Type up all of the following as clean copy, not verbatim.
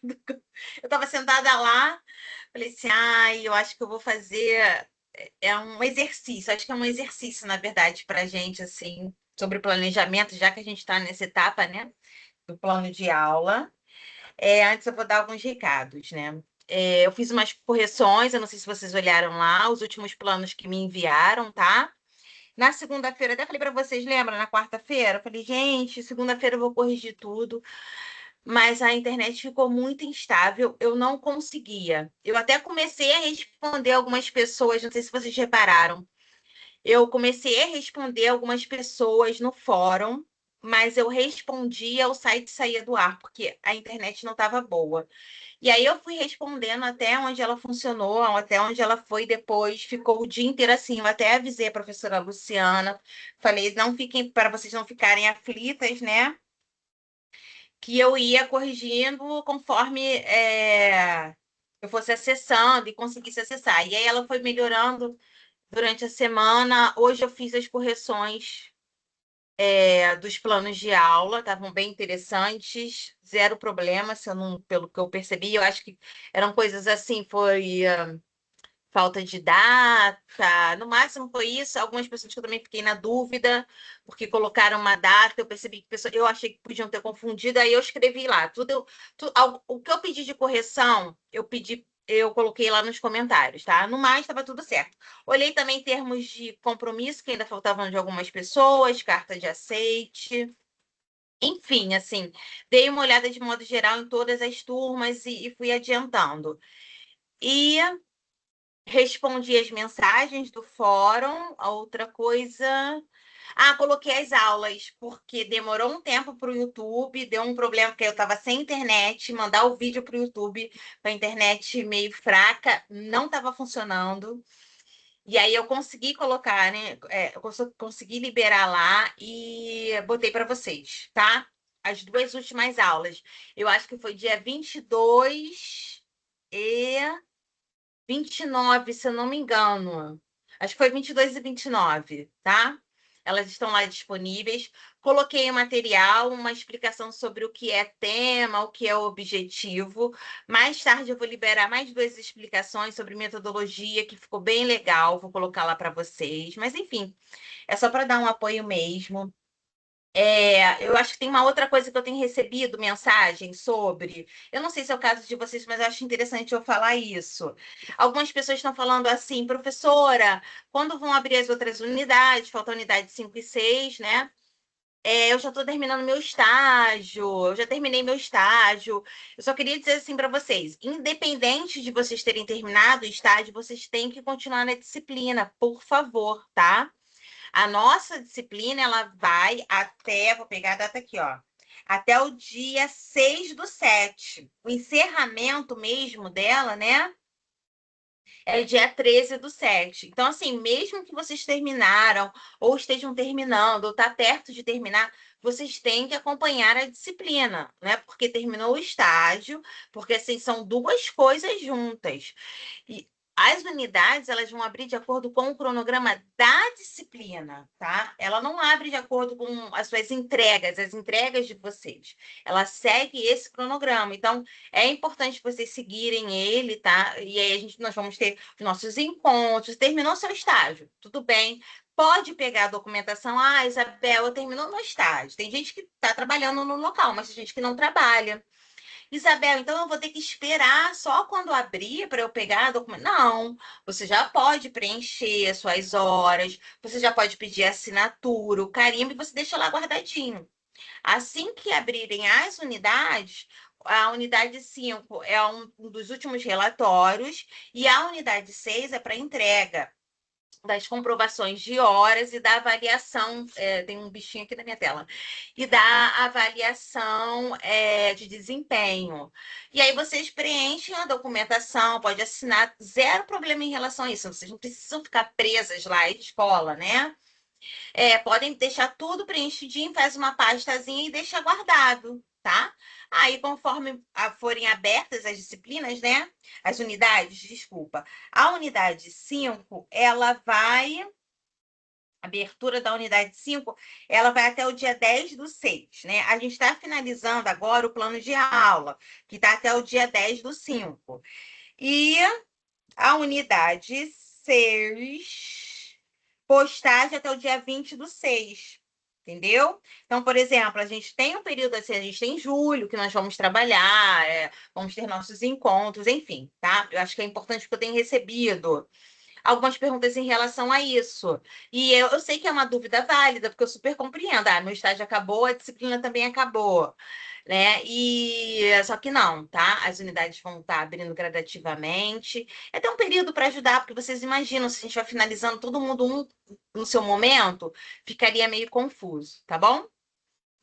Eu estava sentada lá, falei assim, ai, eu acho que eu vou fazer um exercício, acho que é um exercício, na verdade, para a gente, assim, sobre planejamento, já que a gente está nessa etapa, né, do plano de aula. Antes eu vou dar alguns recados, né? Eu fiz umas correções, eu não sei se vocês olharam lá, os últimos planos que me enviaram, tá? Na segunda-feira, até falei para vocês, lembra? Na quarta-feira, eu falei, gente, segunda-feira eu vou corrigir tudo, mas a internet ficou muito instável, eu não conseguia. Eu até comecei a responder algumas pessoas, não sei se vocês repararam. Eu comecei a responder algumas pessoas no fórum, mas eu respondia, o site saía do ar, porque a internet não estava boa. E aí eu fui respondendo até onde ela funcionou, até onde ela foi depois, ficou o dia inteiro assim. Eu até avisei a professora Luciana, falei, não fiquem, para vocês não ficarem aflitas, né? Que eu ia corrigindo conforme eu fosse acessando e conseguisse acessar. E aí ela foi melhorando durante a semana. Hoje eu fiz as correções dos planos de aula, estavam bem interessantes, zero problema, se eu não, pelo que eu percebi, eu acho que eram coisas assim, foi falta de data, no máximo foi isso. Algumas pessoas que eu também fiquei na dúvida, porque colocaram uma data, eu percebi que eu achei que podiam ter confundido, aí eu escrevi lá. O que eu pedi de correção, eu coloquei lá nos comentários, tá? No mais, estava tudo certo. Olhei também em termos de compromisso, que ainda faltavam de algumas pessoas, carta de aceite. Enfim, assim, dei uma olhada de modo geral em todas as turmas e fui adiantando. E respondi as mensagens do fórum. A outra coisa. Ah, coloquei as aulas, porque demorou um tempo para o YouTube, deu um problema, porque eu estava sem internet, mandar o vídeo para o YouTube, com a internet meio fraca, não estava funcionando. E aí eu consegui colocar, né? Eu consegui liberar lá e botei para vocês, tá? As duas últimas aulas. Eu acho que foi dia 22 e 29, se eu não me engano. Acho que foi 22 e 29, tá? Elas estão lá disponíveis. Coloquei o material, uma explicação sobre o que é tema, o que é objetivo. Mais tarde eu vou liberar mais duas explicações sobre metodologia, que ficou bem legal. Vou colocar lá para vocês. Mas, enfim, é só para dar um apoio mesmo. Eu acho que tem uma outra coisa que eu tenho recebido mensagem sobre. Eu não sei se é o caso de vocês, mas eu acho interessante eu falar isso. Algumas pessoas estão falando assim, professora, quando vão abrir as outras unidades, falta a unidade 5 e 6, né? Eu já estou terminando meu estágio, eu já terminei meu estágio. Eu só queria dizer assim para vocês: independente de vocês terem terminado o estágio, vocês têm que continuar na disciplina, por favor, tá? A nossa disciplina, ela vai até, vou pegar a data aqui, ó, até o dia 6/7. O encerramento mesmo dela, né? É dia 13/7. Então, assim, mesmo que vocês terminaram, ou estejam terminando, ou está perto de terminar, vocês têm que acompanhar a disciplina, né? Porque terminou o estágio, porque assim, são duas coisas juntas. E as unidades, elas vão abrir de acordo com o cronograma da disciplina, tá? Ela não abre de acordo com as suas entregas, as entregas de vocês. Ela segue esse cronograma. Então, é importante vocês seguirem ele, tá? E aí nós vamos ter os nossos encontros. Terminou seu estágio, tudo bem. Pode pegar a documentação. Ah, Isabel, terminou meu estágio. Tem gente que está trabalhando no local, mas tem gente que não trabalha. Isabel, então eu vou ter que esperar só quando abrir para eu pegar a documento. Não, você já pode preencher as suas horas, você já pode pedir assinatura, o carimbo e você deixa lá guardadinho. Assim que abrirem as unidades, a unidade 5 é um dos últimos relatórios e a unidade 6 é para entrega das comprovações de horas e da avaliação, tem um bichinho aqui na minha tela, e da avaliação de desempenho. E aí vocês preenchem a documentação, pode assinar, zero problema em relação a isso, vocês não precisam ficar presas lá à escola, né? Podem deixar tudo preenchidinho, faz uma pastazinha e deixa guardado, tá? Aí, conforme forem abertas as disciplinas, né? As unidades, desculpa. A unidade 5 ela vai abertura da unidade 5, ela vai até o dia 10/6, né? A gente está finalizando agora o plano de aula, que está até o dia 10/5. E a unidade 6, postagem até o dia 20/6. Entendeu? Então, por exemplo, a gente tem um período assim, a gente tem julho que nós vamos trabalhar, vamos ter nossos encontros, enfim, tá? Eu acho que é importante porque eu tenho recebido algumas perguntas em relação a isso. E eu sei que é uma dúvida válida, porque eu super compreendo. Ah, meu estágio acabou, a disciplina também acabou, né? E só que não, tá? As unidades vão estar abrindo gradativamente. É até um período para ajudar, porque vocês imaginam, se a gente vai finalizando todo mundo no seu momento, ficaria meio confuso, tá bom?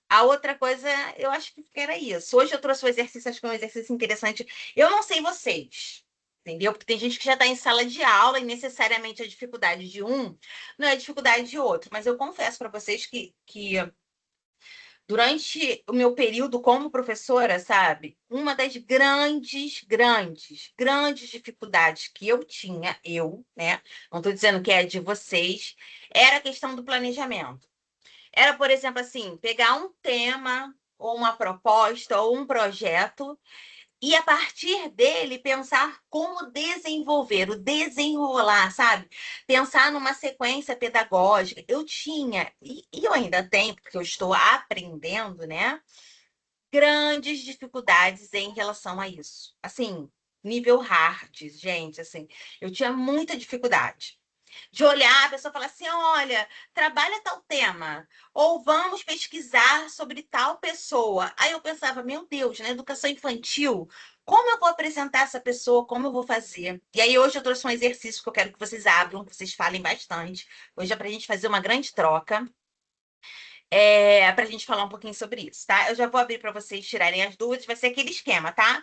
A outra coisa, eu acho que era isso. Hoje eu trouxe o exercício, acho que é um exercício interessante. Eu não sei vocês, entendeu? Porque tem gente que já está em sala de aula e necessariamente a dificuldade de um não é a dificuldade de outro. Mas eu confesso para vocês que durante o meu período como professora, sabe, uma das grandes dificuldades que eu tinha, né? Não estou dizendo que é de vocês, era a questão do planejamento. Era, por exemplo, assim, pegar um tema, ou uma proposta, ou um projeto, e a partir dele pensar como desenvolver, o desenrolar, sabe? Pensar numa sequência pedagógica. Eu tinha, e eu ainda tenho, porque eu estou aprendendo, né? Grandes dificuldades em relação a isso. Assim, nível hard, gente, assim, eu tinha muita dificuldade de olhar a pessoa e falar assim: olha, trabalha tal tema, ou vamos pesquisar sobre tal pessoa. Aí eu pensava, meu Deus, na educação infantil, como eu vou apresentar essa pessoa, como eu vou fazer? E aí hoje eu trouxe um exercício que eu quero que vocês abram, que vocês falem bastante. Hoje é para a gente fazer uma grande troca. Para a gente falar um pouquinho sobre isso, tá? Eu já vou abrir para vocês tirarem as dúvidas, vai ser aquele esquema, tá?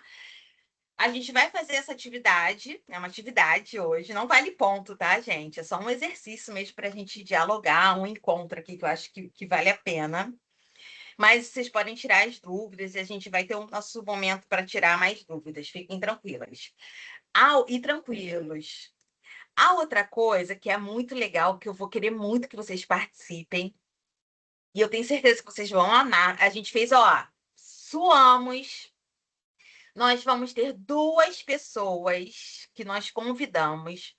A gente vai fazer essa atividade, é uma atividade hoje, não vale ponto, tá, gente? É só um exercício mesmo para a gente dialogar, um encontro aqui que eu acho que vale a pena. Mas vocês podem tirar as dúvidas e a gente vai ter o nosso momento para tirar mais dúvidas. Fiquem tranquilas. E tranquilos. A outra coisa que é muito legal, que eu vou querer muito que vocês participem, e eu tenho certeza que vocês vão amar. A gente fez, ó, suamos. Nós vamos ter duas pessoas que nós convidamos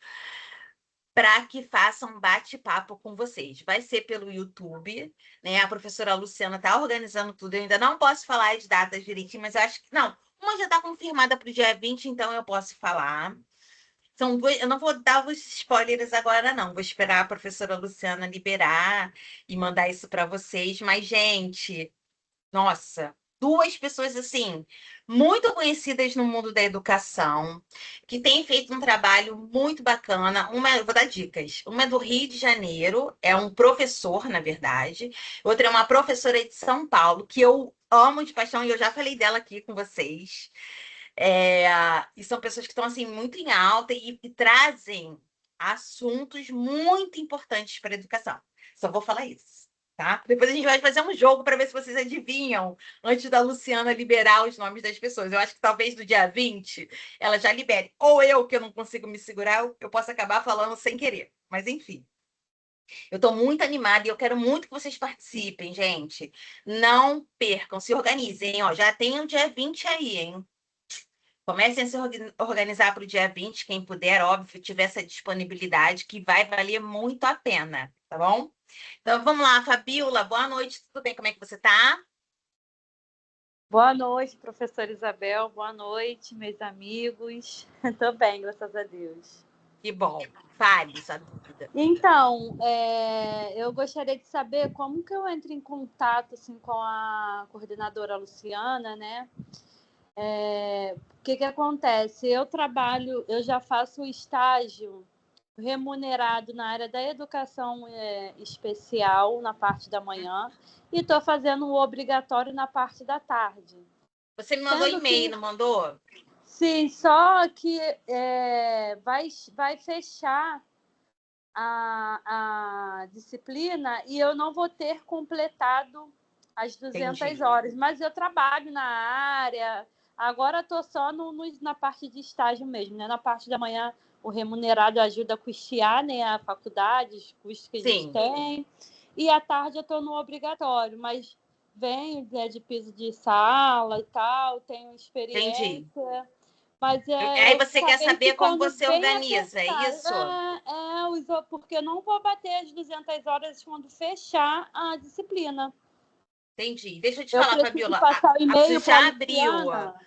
para que façam bate-papo com vocês. Vai ser pelo YouTube, né? A professora Luciana está organizando tudo. Eu ainda não posso falar as datas direitinho, mas eu acho que não. Uma já está confirmada para o dia 20, então eu posso falar. São duas, eu não vou dar os spoilers agora, não. Vou esperar a professora Luciana liberar e mandar isso para vocês. Mas, gente, nossa, duas pessoas assim, muito conhecidas no mundo da educação, que têm feito um trabalho muito bacana. Eu vou dar dicas. Uma é do Rio de Janeiro, é um professor, na verdade. Outra é uma professora de São Paulo, que eu amo de paixão, e eu já falei dela aqui com vocês. É, e são pessoas que estão assim muito em alta e trazem assuntos muito importantes para a educação. Só vou falar isso, tá? Depois a gente vai fazer um jogo para ver se vocês adivinham antes da Luciana liberar os nomes das pessoas. Eu acho que talvez do dia 20 ela já libere. Ou eu, que eu não consigo me segurar, eu posso acabar falando sem querer. Mas enfim, eu estou muito animada e eu quero muito que vocês participem, gente. Não percam, se organizem, ó. Já tem o dia 20 aí, hein? Comecem a se organizar para o dia 20, quem puder, óbvio, tiver essa disponibilidade, que vai valer muito a pena, tá bom? Então vamos lá, Fabiola, boa noite, tudo bem? Como é que você tá? Boa noite, professora Isabel. Boa noite, meus amigos. Estou bem, graças a Deus. Que bom, fale sua dúvida. Então, eu gostaria de saber como que eu entro em contato assim, com a coordenadora Luciana, né? O que acontece? Eu já faço estágio remunerado na área da educação especial, na parte da manhã, e estou fazendo o obrigatório na parte da tarde. Você me mandou e-mail, não mandou? Sim, só que vai fechar a disciplina e eu não vou ter completado as 200 Entendi. horas, mas eu trabalho na área, agora estou só na parte de estágio mesmo, né? Na parte da manhã o remunerado ajuda a custear, né, a faculdade, os custos que a gente Sim. tem. E à tarde eu estou no obrigatório, mas venho, né, de piso de sala e tal, tenho Entendi. experiência. Mas Aí eu você quer saber que saber como quando você bem organiza, é isso? apertar, porque eu não vou bater as 200 horas quando fechar a disciplina. Entendi. Deixa eu te Eu falar, preciso Fabiola. passar o Você e-mail para a já abriu Luciana.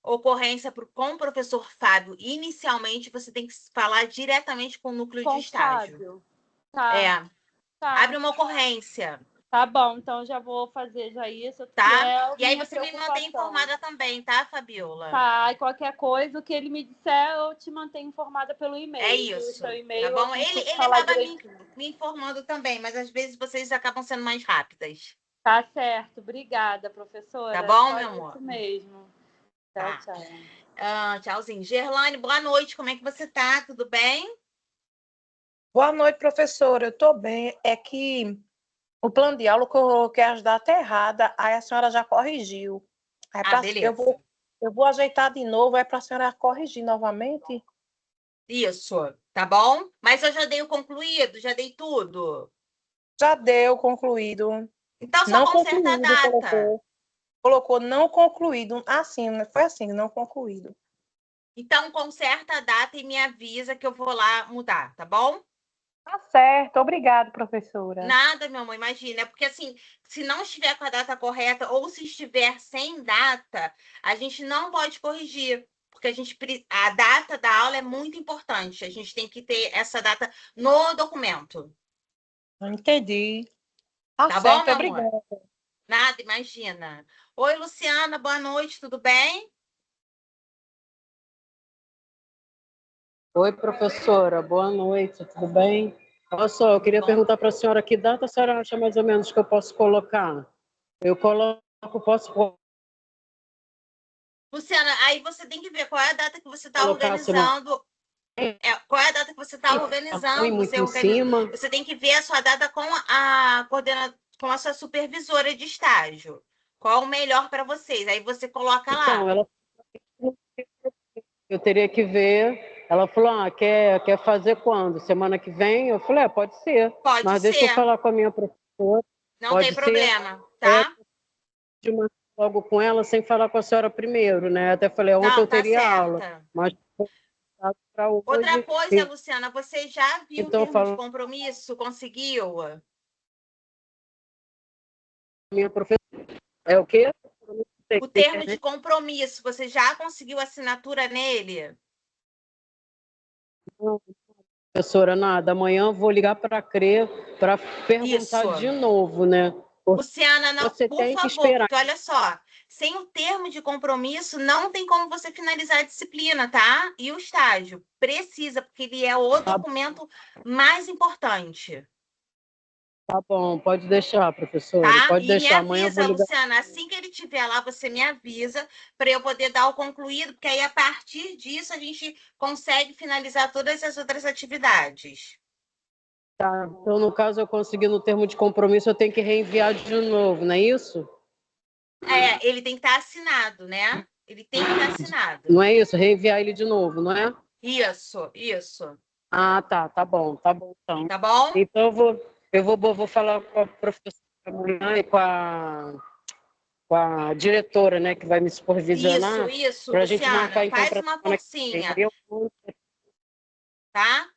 ocorrência com o professor Fábio. Inicialmente, você tem que falar diretamente com o núcleo de Com o estágio. Fábio. Tá, É. tá. Abre uma ocorrência, Tá bom, então já vou fazer já isso, porque tá? é a E aí minha você me mantém preocupação. informada também, tá, Fabiola? Tá, e qualquer coisa, o que ele me disser, eu te mantenho informada pelo É e-mail. Pelo seu isso, tá e-mail eu bom? consigo Ele falar acaba direitinho. me informando também, mas às vezes vocês acabam sendo mais rápidas. Tá certo, obrigada, Tá professora. bom, Só meu isso amor? mesmo. Tchau, Tá. tchau. Tchauzinho. Gerlane, boa noite. Como é que você tá? Tudo bem? Boa noite, professora. Eu estou bem. É que o plano de aula eu coloquei as datas erradas, aí a senhora já corrigiu. Aí Beleza. eu vou ajeitar de novo, é para a senhora corrigir novamente? Isso, tá bom? Mas eu já dei o concluído, já dei tudo. Já deu concluído. Então só Não conserta a concluído, data. colocou. Colocou não concluído. Assim, foi assim, não concluído. Então conserta a data e me avisa que eu vou lá mudar, tá bom? Tá certo. Obrigada, professora. Nada, meu amor, imagina. É porque assim, se não estiver com a data correta ou se estiver sem data, a gente não pode corrigir. Porque a data da aula é muito importante. A gente tem que ter essa data no documento. Entendi. Tá Tá bom, certo, meu amor? obrigada. Nada, imagina. Oi, Luciana, boa noite, tudo bem? Oi, professora, boa noite, tudo bem? Olha só, eu queria Bom. perguntar para a senhora que data a senhora acha mais ou menos que eu posso colocar? Eu posso Luciana, aí você tem que ver qual é a data que você está colocar semana organizando. Qual é a data que você está organizando? muito em cima? Você tem que ver a sua data com a com a sua supervisora de estágio. Qual é o melhor para vocês? Aí você coloca Então, lá. eu teria que ver. Ela falou, quer fazer quando? Semana que vem? Eu falei, pode ser, Pode mas deixa eu ser, falar com a minha professora. não tem Pode ser? problema, É, tá? de marcar logo com ela sem falar com a senhora primeiro, né? Até falei, ontem Não, eu tá teria aula, certa. mas para Outra hoje. coisa, Luciana, você já viu o Então, termo de falo compromisso? Conseguiu? minha professora. É o quê? O termo de compromisso, você já conseguiu assinatura nele? Não, professora, nada. Amanhã eu vou ligar para a CRE para perguntar Isso. de novo, né? Porque Luciana, não, você por tem que favor, esperar. porque olha só, sem o termo de compromisso, não tem como você finalizar a disciplina, tá? E o estágio precisa, porque ele é o documento mais importante, Tá bom, pode deixar, professora. tá? Pode E me deixar. Amanhã eu vou avisa, ligar. Luciana, assim que ele estiver lá, você me avisa para eu poder dar o concluído, porque aí a partir disso a gente consegue finalizar todas as outras atividades. Tá. Então, no caso, eu consegui no termo de compromisso, eu tenho que reenviar de novo, não é isso? Ele tem que estar assinado, né? Ele tem que estar assinado. Não é isso? Reenviar ele de novo, não é? Isso, isso. Ah, tá bom, então. Tá bom? Então vou falar com a professora amanhã e com a diretora, né, que vai me supervisionar, Isso, para a gente Luciana. marcar então Faz para uma semana que vem. forcinha, Aí tá?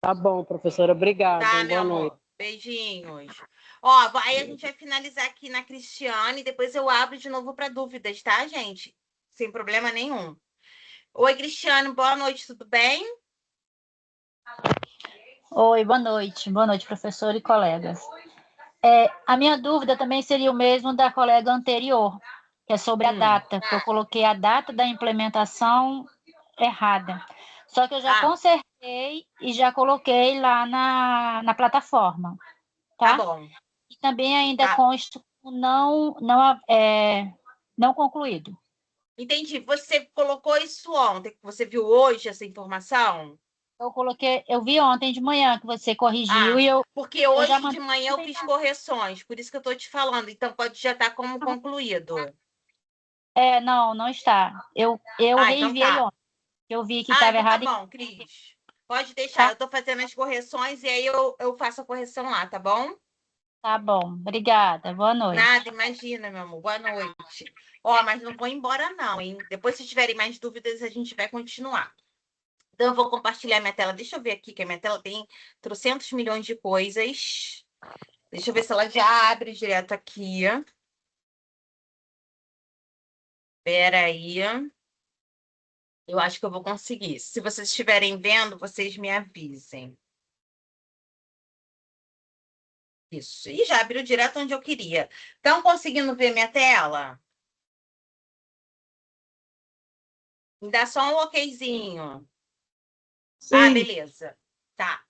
tá bom, professora, obrigada, Tá, hein? meu Boa noite. amor. Beijinhos. Ó, aí a gente vai finalizar aqui na Cristiane, depois eu abro de novo para dúvidas, tá, gente? Sem problema nenhum. Oi, Cristiane, boa noite, tudo bem? Oi, boa noite. Boa noite, professor e colegas. A minha dúvida também seria o mesmo da colega anterior, que é sobre a data, que eu coloquei a data da implementação errada. Só que eu já consertei e já coloquei lá na plataforma, Tá tá? bom. E também ainda Tá. consta como não concluído. Entendi. Você colocou isso ontem, você viu hoje essa informação? Eu vi ontem de manhã que você corrigiu e Porque eu já hoje de mandei. manhã eu fiz correções, por isso que eu estou te falando. Então pode já estar como concluído. Não está. Eu Então reenviei tá. ontem. Eu vi que Ah, estava então tá errado. bom, Cris. Pode deixar, Tá, eu tô fazendo as correções e aí eu faço a correção lá, tá bom? tá bom. Obrigada. Boa noite. Nada, imagina, meu amor. Boa noite. Ó, mas não vou embora não, hein? Depois, se tiverem mais dúvidas, a gente vai continuar. Então, eu vou compartilhar minha tela. Deixa eu ver aqui, que a minha tela tem trocentos milhões de coisas. Deixa eu ver se ela já abre direto aqui. Espera aí. Eu acho que eu vou conseguir. Se vocês estiverem vendo, vocês me avisem. Isso. E já abriu direto onde eu queria. Estão conseguindo ver minha tela? Me dá só um okzinho. Ah, Sim. beleza. Tá.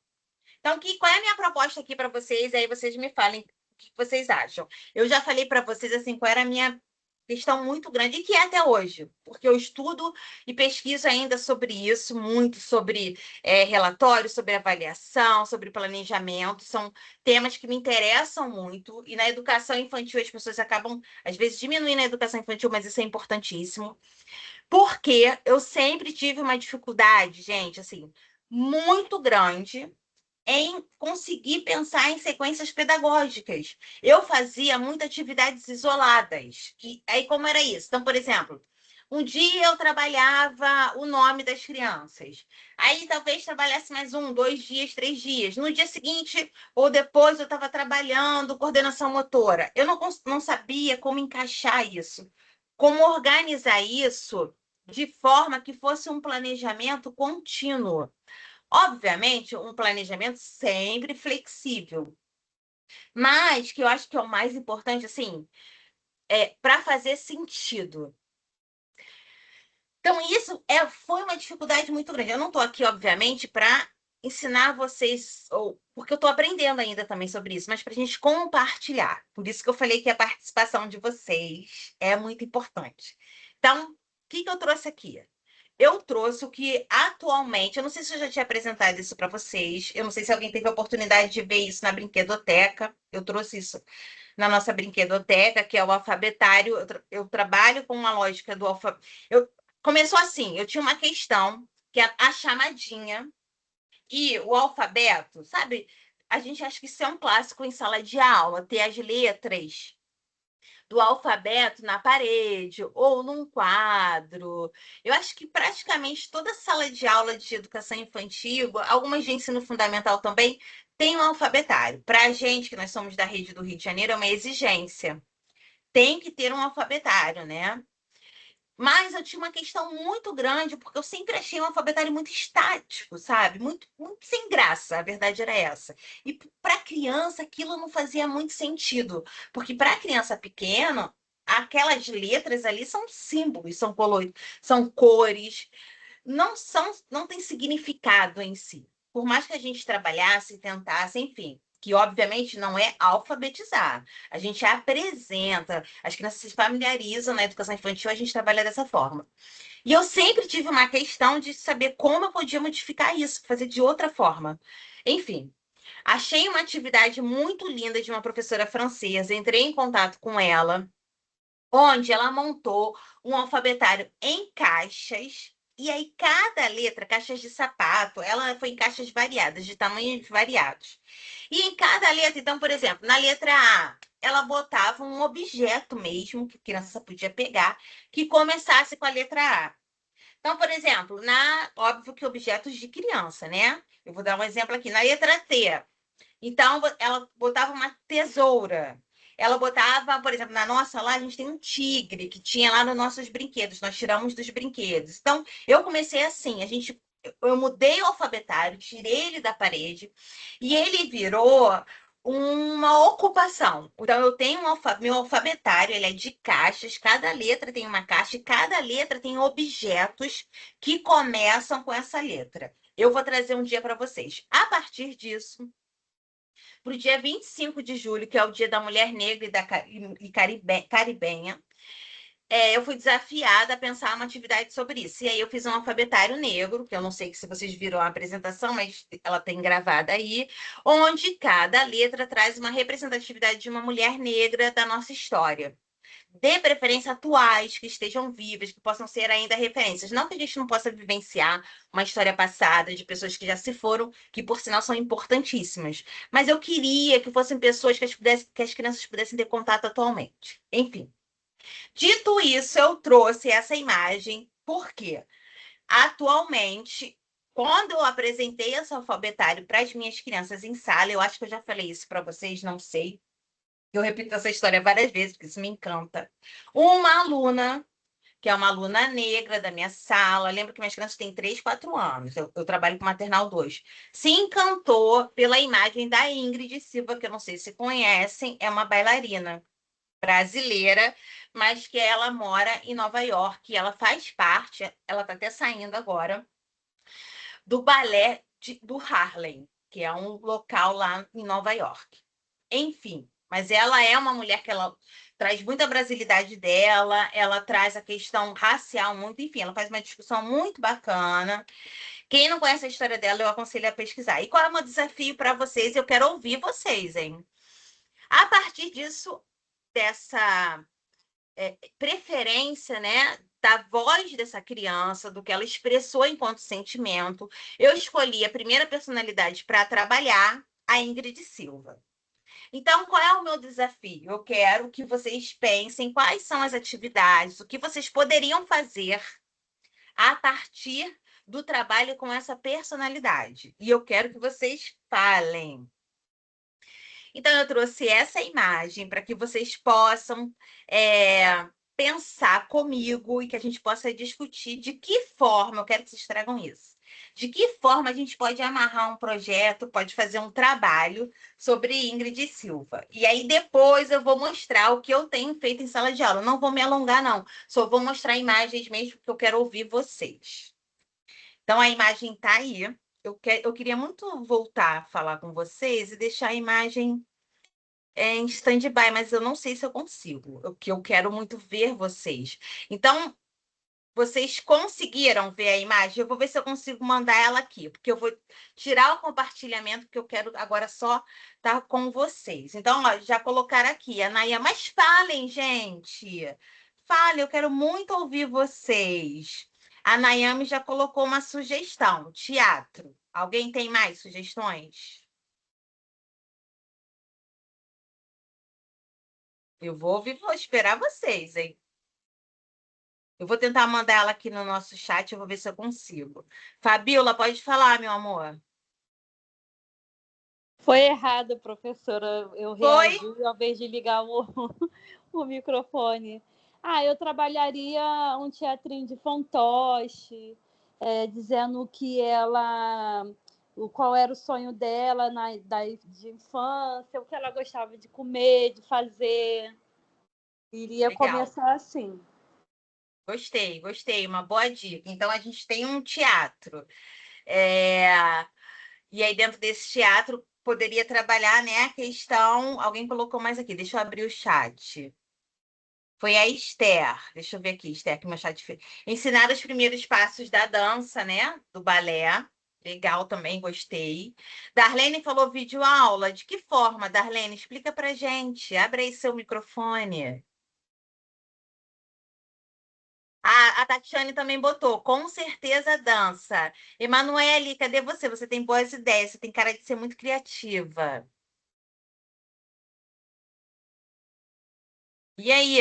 Então, qual é a minha proposta aqui para vocês? Aí vocês me falem o que vocês acham. Eu já falei para vocês assim, qual era a minha questão muito grande, e que é até hoje, porque eu estudo e pesquiso ainda sobre isso, muito sobre relatório, sobre avaliação, sobre planejamento. São temas que me interessam muito, e na educação infantil as pessoas acabam, às vezes, diminuindo a educação infantil, mas isso é importantíssimo. Porque eu sempre tive uma dificuldade, gente, assim, muito grande em conseguir pensar em sequências pedagógicas. Eu fazia muitas atividades isoladas. E aí, como era isso? Então, por exemplo, um dia eu trabalhava o nome das crianças. Aí talvez trabalhasse mais um, 2 dias, 3 dias. No dia seguinte ou depois eu estava trabalhando coordenação motora. Eu não sabia como encaixar isso, como organizar isso de forma que fosse um planejamento contínuo. Obviamente, um planejamento sempre flexível, mas que eu acho que é o mais importante, assim, para fazer sentido. Então, isso foi uma dificuldade muito grande. Eu não estou aqui, obviamente, para ensinar vocês, ou porque eu estou aprendendo ainda também sobre isso, mas para a gente compartilhar. Por isso que eu falei que a participação de vocês é muito importante. Então, o que eu trouxe aqui? Eu trouxe o que atualmente, eu não sei se eu já tinha apresentado isso para vocês, eu não sei se alguém teve a oportunidade de ver isso na brinquedoteca. Eu trouxe isso na nossa brinquedoteca, que é o alfabetário. Eu trabalho com uma lógica do alfabeto. Começou assim, eu tinha uma questão, que é a chamadinha e o alfabeto, sabe? A gente acha que isso é um clássico em sala de aula, ter as letras do alfabeto na parede ou num quadro. Eu acho que praticamente toda sala de aula de educação infantil, algumas de ensino fundamental também, tem um alfabetário. Para a gente, que nós somos da rede do Rio de Janeiro, é uma exigência. Tem que ter um alfabetário, né? Mas eu tinha uma questão muito grande, porque eu sempre achei um alfabetário muito estático, sabe? Muito, muito sem graça, a verdade era essa. E para criança aquilo não fazia muito sentido, porque para criança pequena, aquelas letras ali são símbolos, são coloridos, são cores, não tem significado em si. Por mais que a gente trabalhasse, tentasse, enfim, que obviamente não é alfabetizar. A gente apresenta, as crianças se familiarizam na educação infantil, a gente trabalha dessa forma. E eu sempre tive uma questão de saber como eu podia modificar isso, fazer de outra forma. Enfim, achei uma atividade muito linda de uma professora francesa, entrei em contato com ela, onde ela montou um alfabetário em caixas. E aí, cada letra, caixas de sapato, ela foi em caixas variadas, de tamanhos variados. E em cada letra, então, por exemplo, na letra A, ela botava um objeto mesmo, que a criança podia pegar, que começasse com a letra A. Então, por exemplo, óbvio que objetos de criança, né? Eu vou dar um exemplo aqui. Na letra T, então, ela botava uma tesoura. Ela botava, por exemplo, na nossa lá, a gente tem um tigre que tinha lá nos nossos brinquedos. Nós tiramos dos brinquedos. Então, eu comecei assim, eu mudei o alfabetário, tirei ele da parede e ele virou uma ocupação. Então, eu tenho meu alfabetário, ele é de caixas, cada letra tem uma caixa e cada letra tem objetos que começam com essa letra. Eu vou trazer um dia para vocês. A partir disso, para o dia 25 de julho, que é o Dia da Mulher Negra e Caribenha, eu fui desafiada a pensar uma atividade sobre isso. E aí eu fiz um alfabetário negro, que eu não sei se vocês viram a apresentação, mas ela tem gravada aí, onde cada letra traz uma representatividade de uma mulher negra da nossa história. de preferência atuais, que estejam vivas, que possam ser ainda referências. Não que a gente não possa vivenciar uma história passada de pessoas que já se foram, que por sinal são importantíssimas. Mas eu queria que fossem pessoas que as crianças pudessem ter contato atualmente. Enfim. Dito isso, eu trouxe essa imagem, porque atualmente, quando eu apresentei esse alfabetário para as minhas crianças em sala, eu acho que eu já falei isso para vocês, não sei. Eu repito essa história várias vezes, porque isso me encanta. Uma aluna, que é uma aluna negra da minha sala, lembro que minhas crianças têm 3, 4 anos, eu trabalho com maternal 2, se encantou pela imagem da Ingrid Silva, que eu não sei se conhecem, é uma bailarina brasileira, mas que ela mora em Nova York, e ela faz parte, ela está até saindo agora, do balé do Harlem, que é um local lá em Nova York. Enfim, mas ela é uma mulher que ela traz muita brasilidade dela, ela traz a questão racial muito, enfim, ela faz uma discussão muito bacana. Quem não conhece a história dela, eu aconselho a pesquisar. E qual é o meu desafio para vocês? Eu quero ouvir vocês, hein? A partir disso, dessa preferência, né, da voz dessa criança, do que ela expressou enquanto sentimento, eu escolhi a primeira personalidade para trabalhar, a Ingrid Silva. Então, qual é o meu desafio? Eu quero que vocês pensem quais são as atividades, o que vocês poderiam fazer a partir do trabalho com essa personalidade. E eu quero que vocês falem. Então, eu trouxe essa imagem para que vocês possam pensar comigo e que a gente possa discutir de que forma, eu quero que vocês tragam isso, de que forma a gente pode amarrar um projeto, pode fazer um trabalho sobre Ingrid Silva. E aí, depois, eu vou mostrar o que eu tenho feito em sala de aula. Não vou me alongar, não. Só vou mostrar imagens mesmo, porque eu quero ouvir vocês. Então, a imagem está aí. Eu queria muito voltar a falar com vocês e deixar a imagem em stand-by, mas eu não sei se eu consigo, porque eu quero muito ver vocês. Então, vocês conseguiram ver a imagem? Eu vou ver se eu consigo mandar ela aqui, porque eu vou tirar o compartilhamento, porque eu quero agora só estar com vocês. Então, ó, já colocaram aqui, Anaia, mas falem, gente. Falem, eu quero muito ouvir vocês. A Nayami já colocou uma sugestão, teatro. Alguém tem mais sugestões? Eu vou ouvir, vou esperar vocês, hein? Eu vou tentar mandar ela aqui no nosso chat, eu vou ver se eu consigo. Fabiola, pode falar, meu amor. Foi errado, professora. Eu Foi? reagi ao invés de ligar o microfone. Ah, eu trabalharia um teatrinho de fantoche, dizendo que qual era o sonho dela de infância, o que ela gostava de comer, de fazer. Iria Legal. começar assim. Gostei, gostei. Uma boa dica. Então, a gente tem um teatro. E aí, dentro desse teatro, poderia trabalhar, né, a questão... Alguém colocou mais aqui. Deixa eu abrir o chat. Foi a Esther. Deixa eu ver aqui, Esther, que meu chat fez. Ensinar os primeiros passos da dança, né? Do balé. Legal também, gostei. Darlene falou vídeo aula. De que forma, Darlene? Explica pra gente. Abre aí seu microfone. A Tatiane também botou, com certeza dança. Emanuele, cadê você? Você tem boas ideias, você tem cara de ser muito criativa. E aí?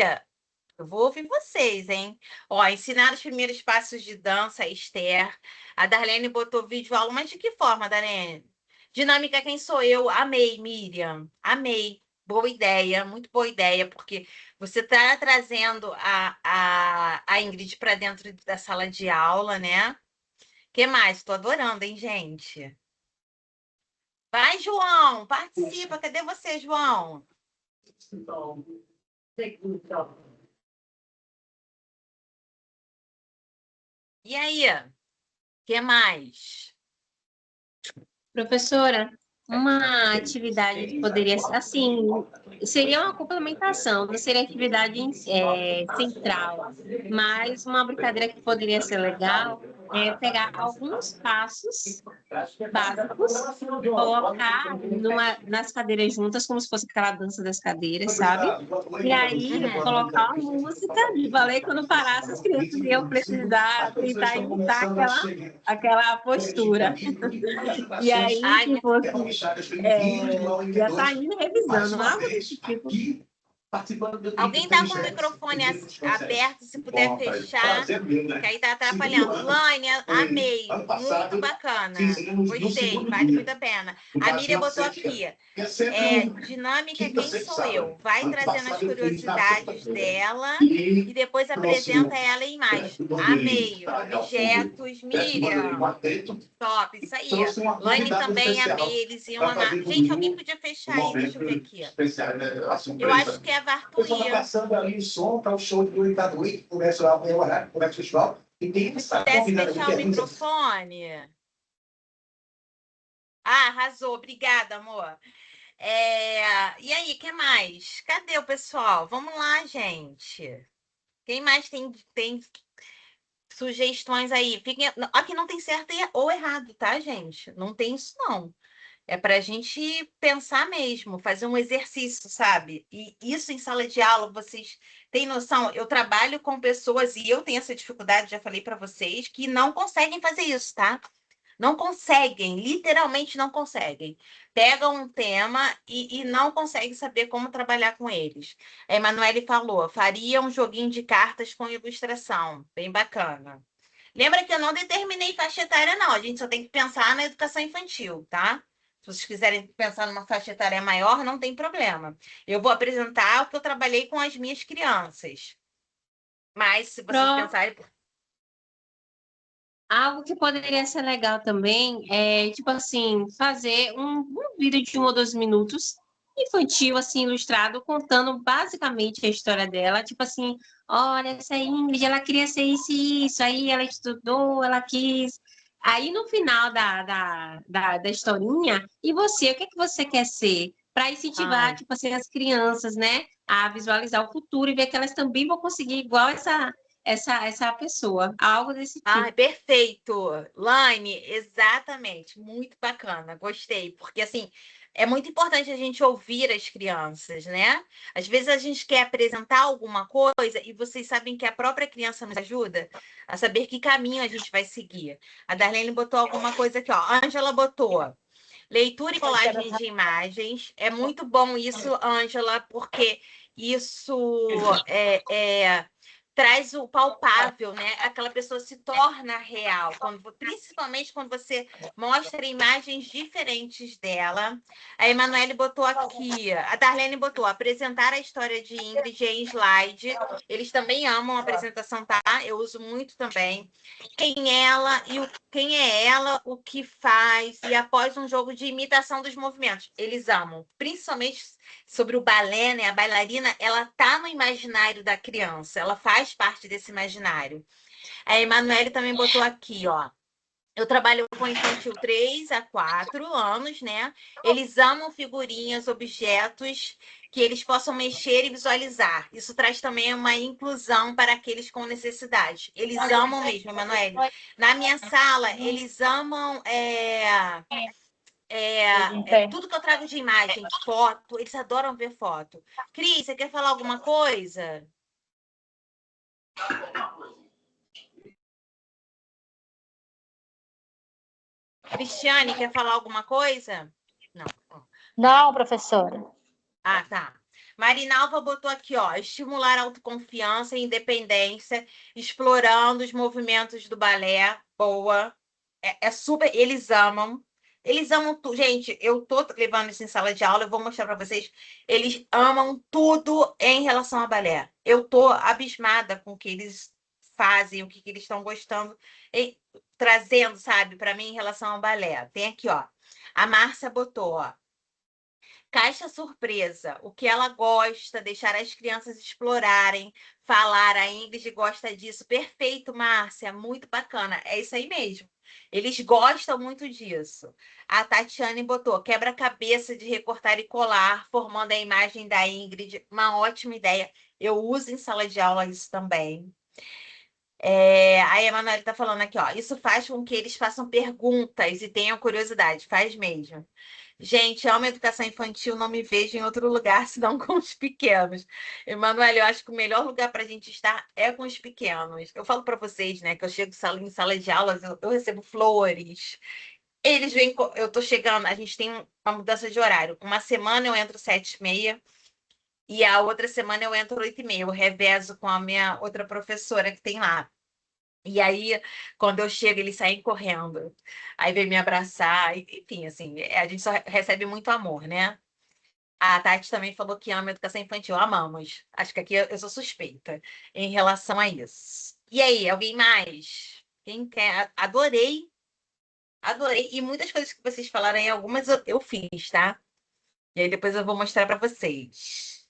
Eu vou ouvir vocês, hein? Ó, ensinar os primeiros passos de dança, Esther. A Darlene botou vídeo aula, mas de que forma, Darlene? Dinâmica Quem Sou Eu? Amei, Miriam. Amei. Boa ideia, muito boa ideia, porque você está trazendo a Ingrid para dentro da sala de aula, né? O que mais? Estou adorando, hein, gente? Vai, João, participa. Cadê você, João? E aí? O que mais? Professora, uma atividade que poderia ser, assim, seria uma complementação, não seria atividade central, mas uma brincadeira que poderia ser legal é pegar alguns passos básicos, colocar nas cadeiras juntas, como se fosse aquela dança das cadeiras, sabe? E aí colocar uma música de balé, quando parasse, as crianças iam precisar tentar imitar aquela postura. E aí, Ai, se muito fosse, bom. já tá indo revisando, algo desse tipo. Alguém tá com o microfone aberto, se puder fechar, que aí tá atrapalhando. Laine, amei, muito bacana. Gostei, vale muito a pena. A Miriam botou aqui, dinâmica Quem Sou Eu? Vai trazendo as curiosidades dela e depois apresenta ela em imagem. Amei, objetos, Miriam. Top, isso aí. Laine também amei, eles iam amar. Gente, alguém podia fechar aí, deixa eu ver aqui. Eu acho que é a Vartuí. Passando ali o som para o show do Itaduí, que começa o horário, começa o festival. E tem que estar Pudesse convidando fechar o microfone. Ah, arrasou. Obrigada, amor. E aí, o que mais? Cadê o pessoal? Vamos lá, gente. Quem mais tem sugestões aí? Aqui não tem certo ou errado, tá, gente? Não tem isso, não. É para a gente pensar mesmo, fazer um exercício, sabe? E isso em sala de aula, vocês têm noção? Eu trabalho com pessoas e eu tenho essa dificuldade, já falei para vocês, que não conseguem fazer isso, tá? Não conseguem, literalmente não conseguem. Pegam um tema e não conseguem saber como trabalhar com eles. A Emanuele falou, faria um joguinho de cartas com ilustração. Bem bacana. Lembra que eu não determinei faixa etária, não. A gente só tem que pensar na educação infantil, tá? Se vocês quiserem pensar numa faixa etária maior, não tem problema. Eu vou apresentar o que eu trabalhei com as minhas crianças. Mas, se vocês pensarem... Algo que poderia ser legal também é, tipo assim, fazer um vídeo de 1 ou 2 minutos, infantil, assim, ilustrado, contando basicamente a história dela. Tipo assim, olha, essa Ingrid, ela queria ser isso e isso, aí ela estudou, ela quis. Aí, no final da historinha, e você, o que é que você quer ser? Para incentivar, Ai. tipo assim, as crianças, né, a visualizar o futuro e ver que elas também vão conseguir igual essa pessoa, algo desse tipo. Ai, perfeito. Laine, exatamente. Muito bacana. Gostei. Porque, assim, é muito importante a gente ouvir as crianças, né? Às vezes a gente quer apresentar alguma coisa e vocês sabem que a própria criança nos ajuda a saber que caminho a gente vai seguir. A Darlene botou alguma coisa aqui, ó. A Ângela botou leitura e colagem de imagens. É muito bom isso, Ângela, porque isso traz o palpável, né? Aquela pessoa se torna real, principalmente quando você mostra imagens diferentes dela. A Emanuele botou aqui, a Darlene botou, apresentar a história de Ingrid em slide. Eles também amam a apresentação, tá? Eu uso muito também. Quem é ela, o que faz, e após um jogo de imitação dos movimentos. Eles amam, principalmente sobre o balé, né? A bailarina, ela tá no imaginário da criança, ela faz parte desse imaginário. A Emanuele também botou aqui, ó. Eu trabalho com infantil 3 a 4 anos, né? Eles amam figurinhas, objetos que eles possam mexer e visualizar. Isso traz também uma inclusão para aqueles com necessidade. Eles amam mesmo, Emanuele. Na minha sala, eles amam tudo que eu trago de imagem, foto. Eles adoram ver foto. Cris, você quer falar alguma coisa? Cristiane, quer falar alguma coisa? Não. Não, professora. Ah, tá. Marinalva botou aqui, ó, estimular a autoconfiança e independência, explorando os movimentos do balé. Boa. É super. Eles amam. Eles amam tudo. Gente, eu tô levando isso em sala de aula, eu vou mostrar para vocês. Eles amam tudo em relação a balé. Eu tô abismada com o que eles fazem, o que eles estão gostando, trazendo, sabe, para mim em relação ao balé. Tem aqui, ó. A Márcia botou, ó. Caixa surpresa, o que ela gosta, deixar as crianças explorarem, falar, a Ingrid gosta disso. Perfeito, Márcia, muito bacana. É isso aí mesmo. Eles gostam muito disso. A Tatiane botou quebra-cabeça de recortar e colar, formando a imagem da Ingrid. Uma ótima ideia. Eu uso em sala de aula isso também. A Emanuele está falando aqui, ó. Isso faz com que eles façam perguntas e tenham curiosidade. Faz mesmo. Gente, amo educação infantil, não me vejo em outro lugar senão com os pequenos. Emanuele, eu acho que o melhor lugar para a gente estar é com os pequenos. Eu falo para vocês, né, que eu chego em sala de aulas, eu recebo flores. Eles vêm, eu tô chegando, a gente tem uma mudança de horário. Uma semana eu entro 7h30 e a outra semana eu entro 8h30. Eu revezo com a minha outra professora que tem lá. E aí, quando eu chego, eles saem correndo. Aí vem me abraçar. Enfim, assim, a gente só recebe muito amor, né? A Tati também falou que ama educação infantil. Amamos. Acho que aqui eu sou suspeita em relação a isso. E aí, alguém mais? Quem quer? Adorei. Adorei. E muitas coisas que vocês falaram aí, algumas eu fiz, tá? E aí depois eu vou mostrar para vocês.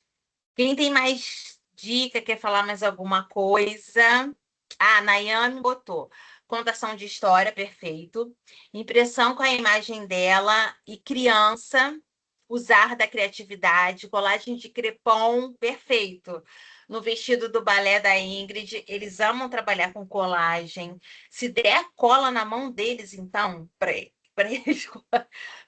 Quem tem mais dica, quer falar mais alguma coisa? Ah, Nayane botou. Contação de história, perfeito. Impressão com a imagem dela e criança, usar da criatividade, colagem de crepom, perfeito. No vestido do balé da Ingrid, eles amam trabalhar com colagem. Se der cola na mão deles, então, para eles,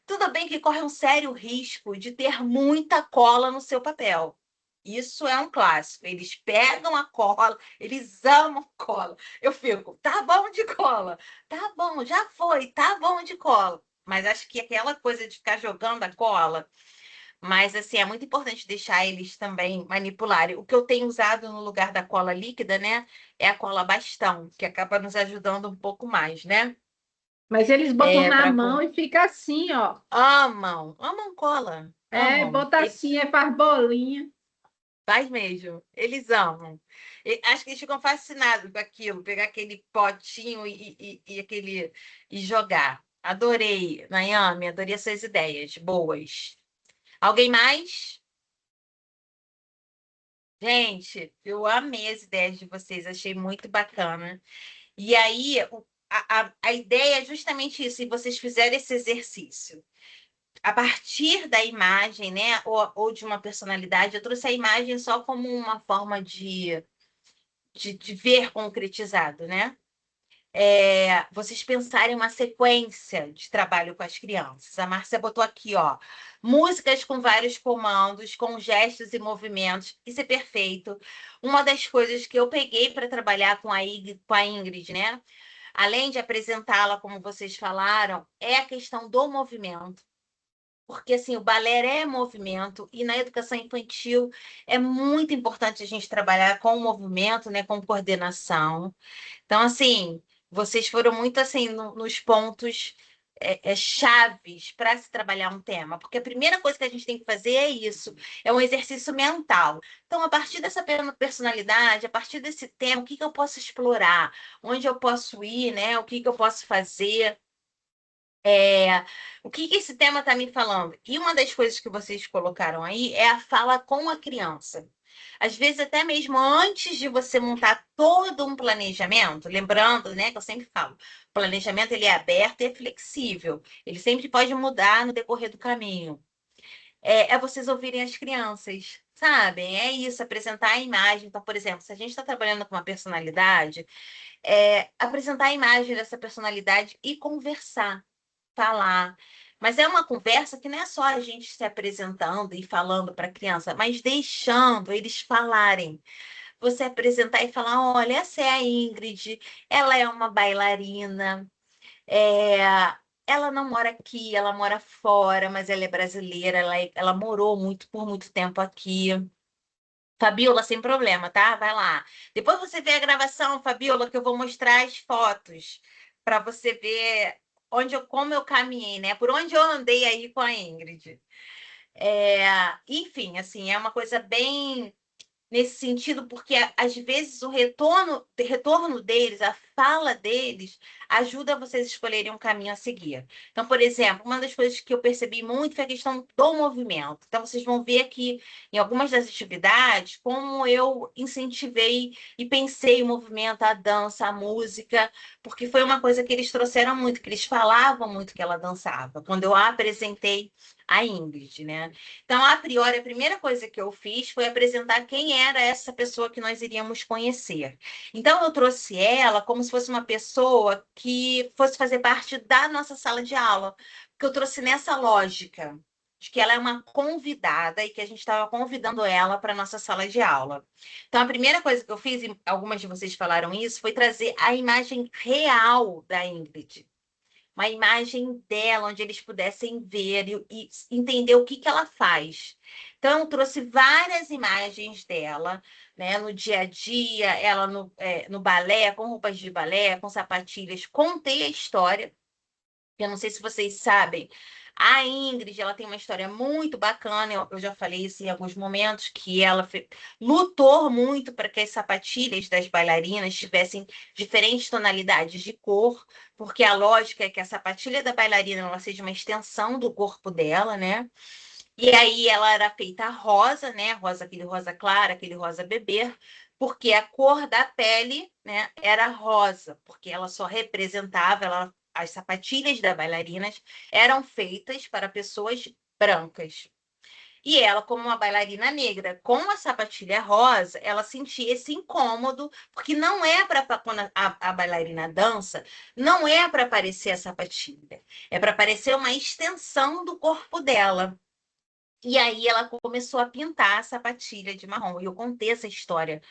tudo bem que corre um sério risco de ter muita cola no seu papel. Isso é um clássico. Eles pegam a cola, eles amam cola. Eu fico, tá bom de cola, tá bom, já foi, tá bom de cola. Mas acho que aquela coisa de ficar jogando a cola, mas assim, é muito importante deixar eles também manipularem. O que eu tenho usado no lugar da cola líquida, né, é a cola bastão, que acaba nos ajudando um pouco mais, né? Mas eles botam na Pra... mão e fica assim, ó. Amam cola, amam. Bota assim, faz bolinha. Faz mesmo, eles amam. Acho que eles ficam fascinados com aquilo, pegar aquele potinho e jogar. Adorei, Nayame, adorei essas ideias, boas. Alguém mais? Gente, eu amei as ideias de vocês, achei muito bacana. E aí, a ideia é justamente isso, e vocês fizeram esse exercício. A partir da imagem, né, ou de uma personalidade, eu trouxe a imagem só como uma forma de ver concretizado, né? Vocês pensarem uma sequência de trabalho com as crianças. A Márcia botou aqui, ó, músicas com vários comandos, com gestos e movimentos. Isso é perfeito. Uma das coisas que eu peguei para trabalhar com a Ingrid, né? Além de apresentá-la, como vocês falaram, é a questão do movimento. Porque assim, o balé é movimento e na educação infantil é muito importante a gente trabalhar com o movimento, né, com coordenação. Então, assim, vocês foram muito assim nos pontos chaves para se trabalhar um tema, porque a primeira coisa que a gente tem que fazer é isso, é um exercício mental. Então, a partir dessa personalidade, a partir desse tema, o que que eu posso explorar, onde eu posso ir, né? O que que eu posso fazer? O que que esse tema está me falando? E uma das coisas que vocês colocaram aí é a fala com a criança. Às vezes, até mesmo antes de você montar todo um planejamento, lembrando, né, que eu sempre falo, o planejamento ele é aberto e é flexível. Ele sempre pode mudar no decorrer do caminho. É vocês ouvirem as crianças, sabem? É isso, apresentar a imagem. Então, por exemplo, se a gente está trabalhando com uma personalidade, apresentar a imagem dessa personalidade e conversar, falar. Mas é uma conversa que não é só a gente se apresentando e falando para a criança, mas deixando eles falarem. Você apresentar e falar: olha, essa é a Ingrid, ela é uma bailarina, é, ela não mora aqui, ela mora fora, mas ela é brasileira, ela morou por muito tempo aqui. Fabiola, sem problema, tá? Vai lá. Depois você vê a gravação, Fabiola, que eu vou mostrar as fotos para você ver como eu caminhei, né? Por onde eu andei aí com a Ingrid. Enfim, assim, é uma coisa bem nesse sentido, porque às vezes o retorno deles, a fala deles, ajuda vocês a escolherem um caminho a seguir. Então, por exemplo, uma das coisas que eu percebi muito foi a questão do movimento. Então, vocês vão ver aqui em algumas das atividades como eu incentivei e pensei o movimento, a dança, a música, porque foi uma coisa que eles trouxeram muito, que eles falavam muito que ela dançava. Quando eu a apresentei a Ingrid, né? Então, a priori, a primeira coisa que eu fiz foi apresentar quem era essa pessoa que nós iríamos conhecer. Então, eu trouxe ela como se fosse uma pessoa que fosse fazer parte da nossa sala de aula, porque eu trouxe nessa lógica de que ela é uma convidada e que a gente estava convidando ela para a nossa sala de aula. Então, a primeira coisa que eu fiz, e algumas de vocês falaram isso, foi trazer a imagem real da Ingrid, uma imagem dela, onde eles pudessem ver e entender o que, que ela faz. Então, eu trouxe várias imagens dela, né, no dia a dia, ela no balé, com roupas de balé, com sapatilhas. Contei a história. Eu não sei se vocês sabem, a Ingrid, ela tem uma história muito bacana, eu já falei isso em alguns momentos, que ela lutou muito para que as sapatilhas das bailarinas tivessem diferentes tonalidades de cor, porque a lógica é que a sapatilha da bailarina ela seja uma extensão do corpo dela, né? E aí ela era feita rosa, né? Rosa, aquele rosa claro, aquele rosa bebê, porque a cor da pele, né, era rosa, porque ela só representava, as sapatilhas das bailarinas eram feitas para pessoas brancas. E ela, como uma bailarina negra, com a sapatilha rosa, ela sentia esse incômodo, porque não é para quando a bailarina dança, não é para parecer a sapatilha, é para parecer uma extensão do corpo dela. E aí ela começou a pintar a sapatilha de marrom. E eu contei essa história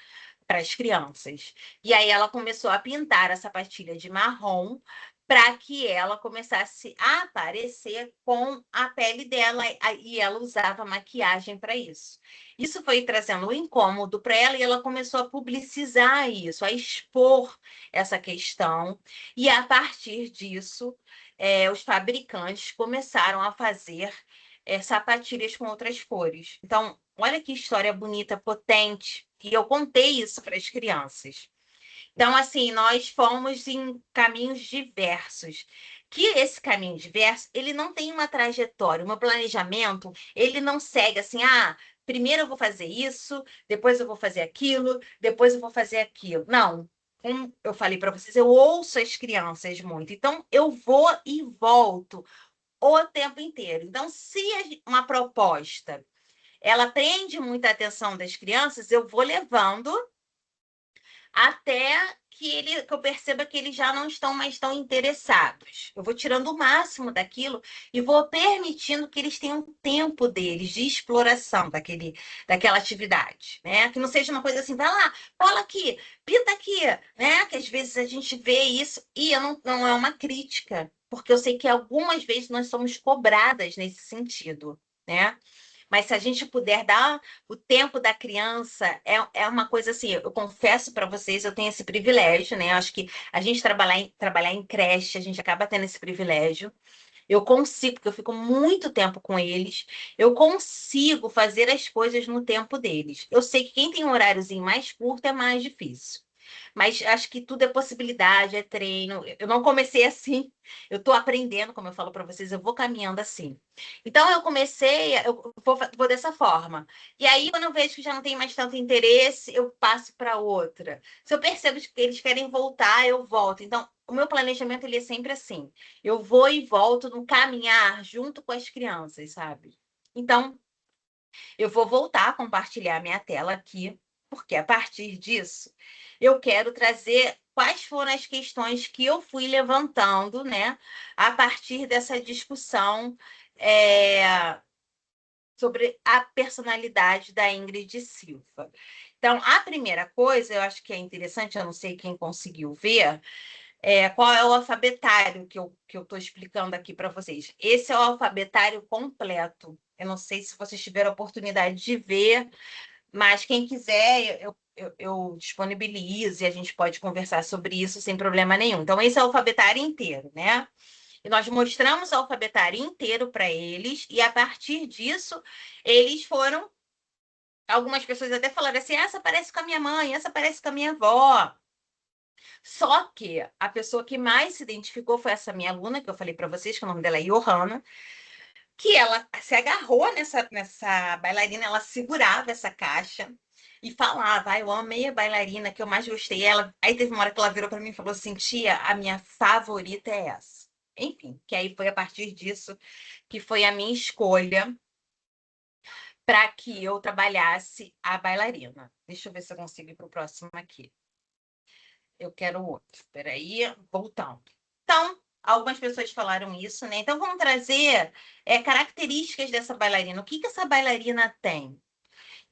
para as crianças. E aí ela começou a pintar a sapatilha de marrom para que ela começasse a aparecer com a pele dela e ela usava maquiagem para isso. Isso foi trazendo um incômodo para ela e ela começou a publicizar isso, a expor essa questão. E a partir disso, os fabricantes começaram a fazer sapatilhas com outras cores. Então, olha que história bonita, potente. E eu contei isso para as crianças. Então, assim, nós fomos em caminhos diversos. Que esse caminho diverso, ele não tem uma trajetória, o meu planejamento, ele não segue assim, primeiro eu vou fazer isso, depois eu vou fazer aquilo, depois eu vou fazer aquilo. Não. Como eu falei para vocês, eu ouço as crianças muito. Então, eu vou e volto o tempo inteiro. Então, se uma proposta ela prende muita atenção das crianças, eu vou levando até que eu perceba que eles já não estão mais tão interessados. Eu vou tirando o máximo daquilo e vou permitindo que eles tenham tempo deles de exploração daquela atividade, né? Que não seja uma coisa assim, vai lá, cola aqui, pinta aqui, né? Que às vezes a gente vê isso e não é uma crítica, porque eu sei que algumas vezes nós somos cobradas nesse sentido, né? Mas se a gente puder dar o tempo da criança, é uma coisa assim, eu confesso para vocês, eu tenho esse privilégio, né? Eu acho que a gente trabalhar em creche, a gente acaba tendo esse privilégio. Eu consigo, porque eu fico muito tempo com eles, eu consigo fazer as coisas no tempo deles. Eu sei que quem tem um horáriozinho mais curto é mais difícil. Mas acho que tudo é possibilidade, é treino. Eu não comecei assim, eu estou aprendendo, como eu falo para vocês, eu vou caminhando assim. Então, eu vou dessa forma. E aí, quando eu vejo que já não tem mais tanto interesse, eu passo para outra. Se eu percebo que eles querem voltar, eu volto. Então, o meu planejamento ele é sempre assim. Eu vou e volto no caminhar junto com as crianças, sabe? Então, eu vou voltar a compartilhar minha tela aqui, porque a partir disso eu quero trazer quais foram as questões que eu fui levantando, né, a partir dessa discussão sobre a personalidade da Ingrid Silva. Então, a primeira coisa, eu acho que é interessante, eu não sei quem conseguiu ver, qual é o alfabetário que eu estou explicando aqui para vocês. Esse é o alfabetário completo. Eu não sei se vocês tiveram a oportunidade de ver, mas quem quiser, eu disponibilizo e a gente pode conversar sobre isso sem problema nenhum. Então, esse é o alfabetário inteiro, né? E nós mostramos o alfabetário inteiro para eles, e a partir disso, eles foram Algumas pessoas até falaram assim, essa parece com a minha mãe, essa parece com a minha avó. Só que a pessoa que mais se identificou foi essa minha aluna, que eu falei para vocês, que o nome dela é Johanna, que ela se agarrou nessa bailarina, ela segurava essa caixa e falava, eu amei a bailarina, que eu mais gostei. Aí teve uma hora que ela virou para mim e falou assim, tia, a minha favorita é essa. Enfim, que aí foi a partir disso que foi a minha escolha para que eu trabalhasse a bailarina. Deixa eu ver se eu consigo ir para o próximo aqui. Eu quero outro. Espera aí, voltando. Então, algumas pessoas falaram isso, né? Então, vamos trazer características dessa bailarina. O que essa bailarina tem?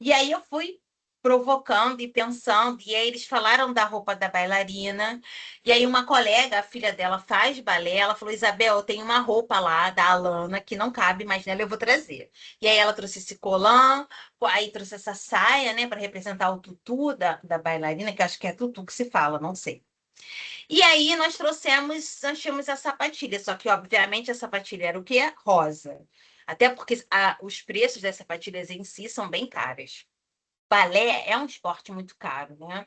E aí eu fui provocando e pensando, e aí eles falaram da roupa da bailarina, e aí uma colega, a filha dela faz balé, ela falou, Isabel, eu tenho uma roupa lá da Alana que não cabe mais nela, eu vou trazer. E aí ela trouxe esse colã, aí trouxe essa saia, né, para representar o tutu da bailarina, que eu acho que é tutu que se fala, não sei. E aí nós tínhamos a sapatilha, só que obviamente a sapatilha era o quê? Rosa. Até porque os preços das sapatilhas em si são bem caras. Balé é um esporte muito caro, né?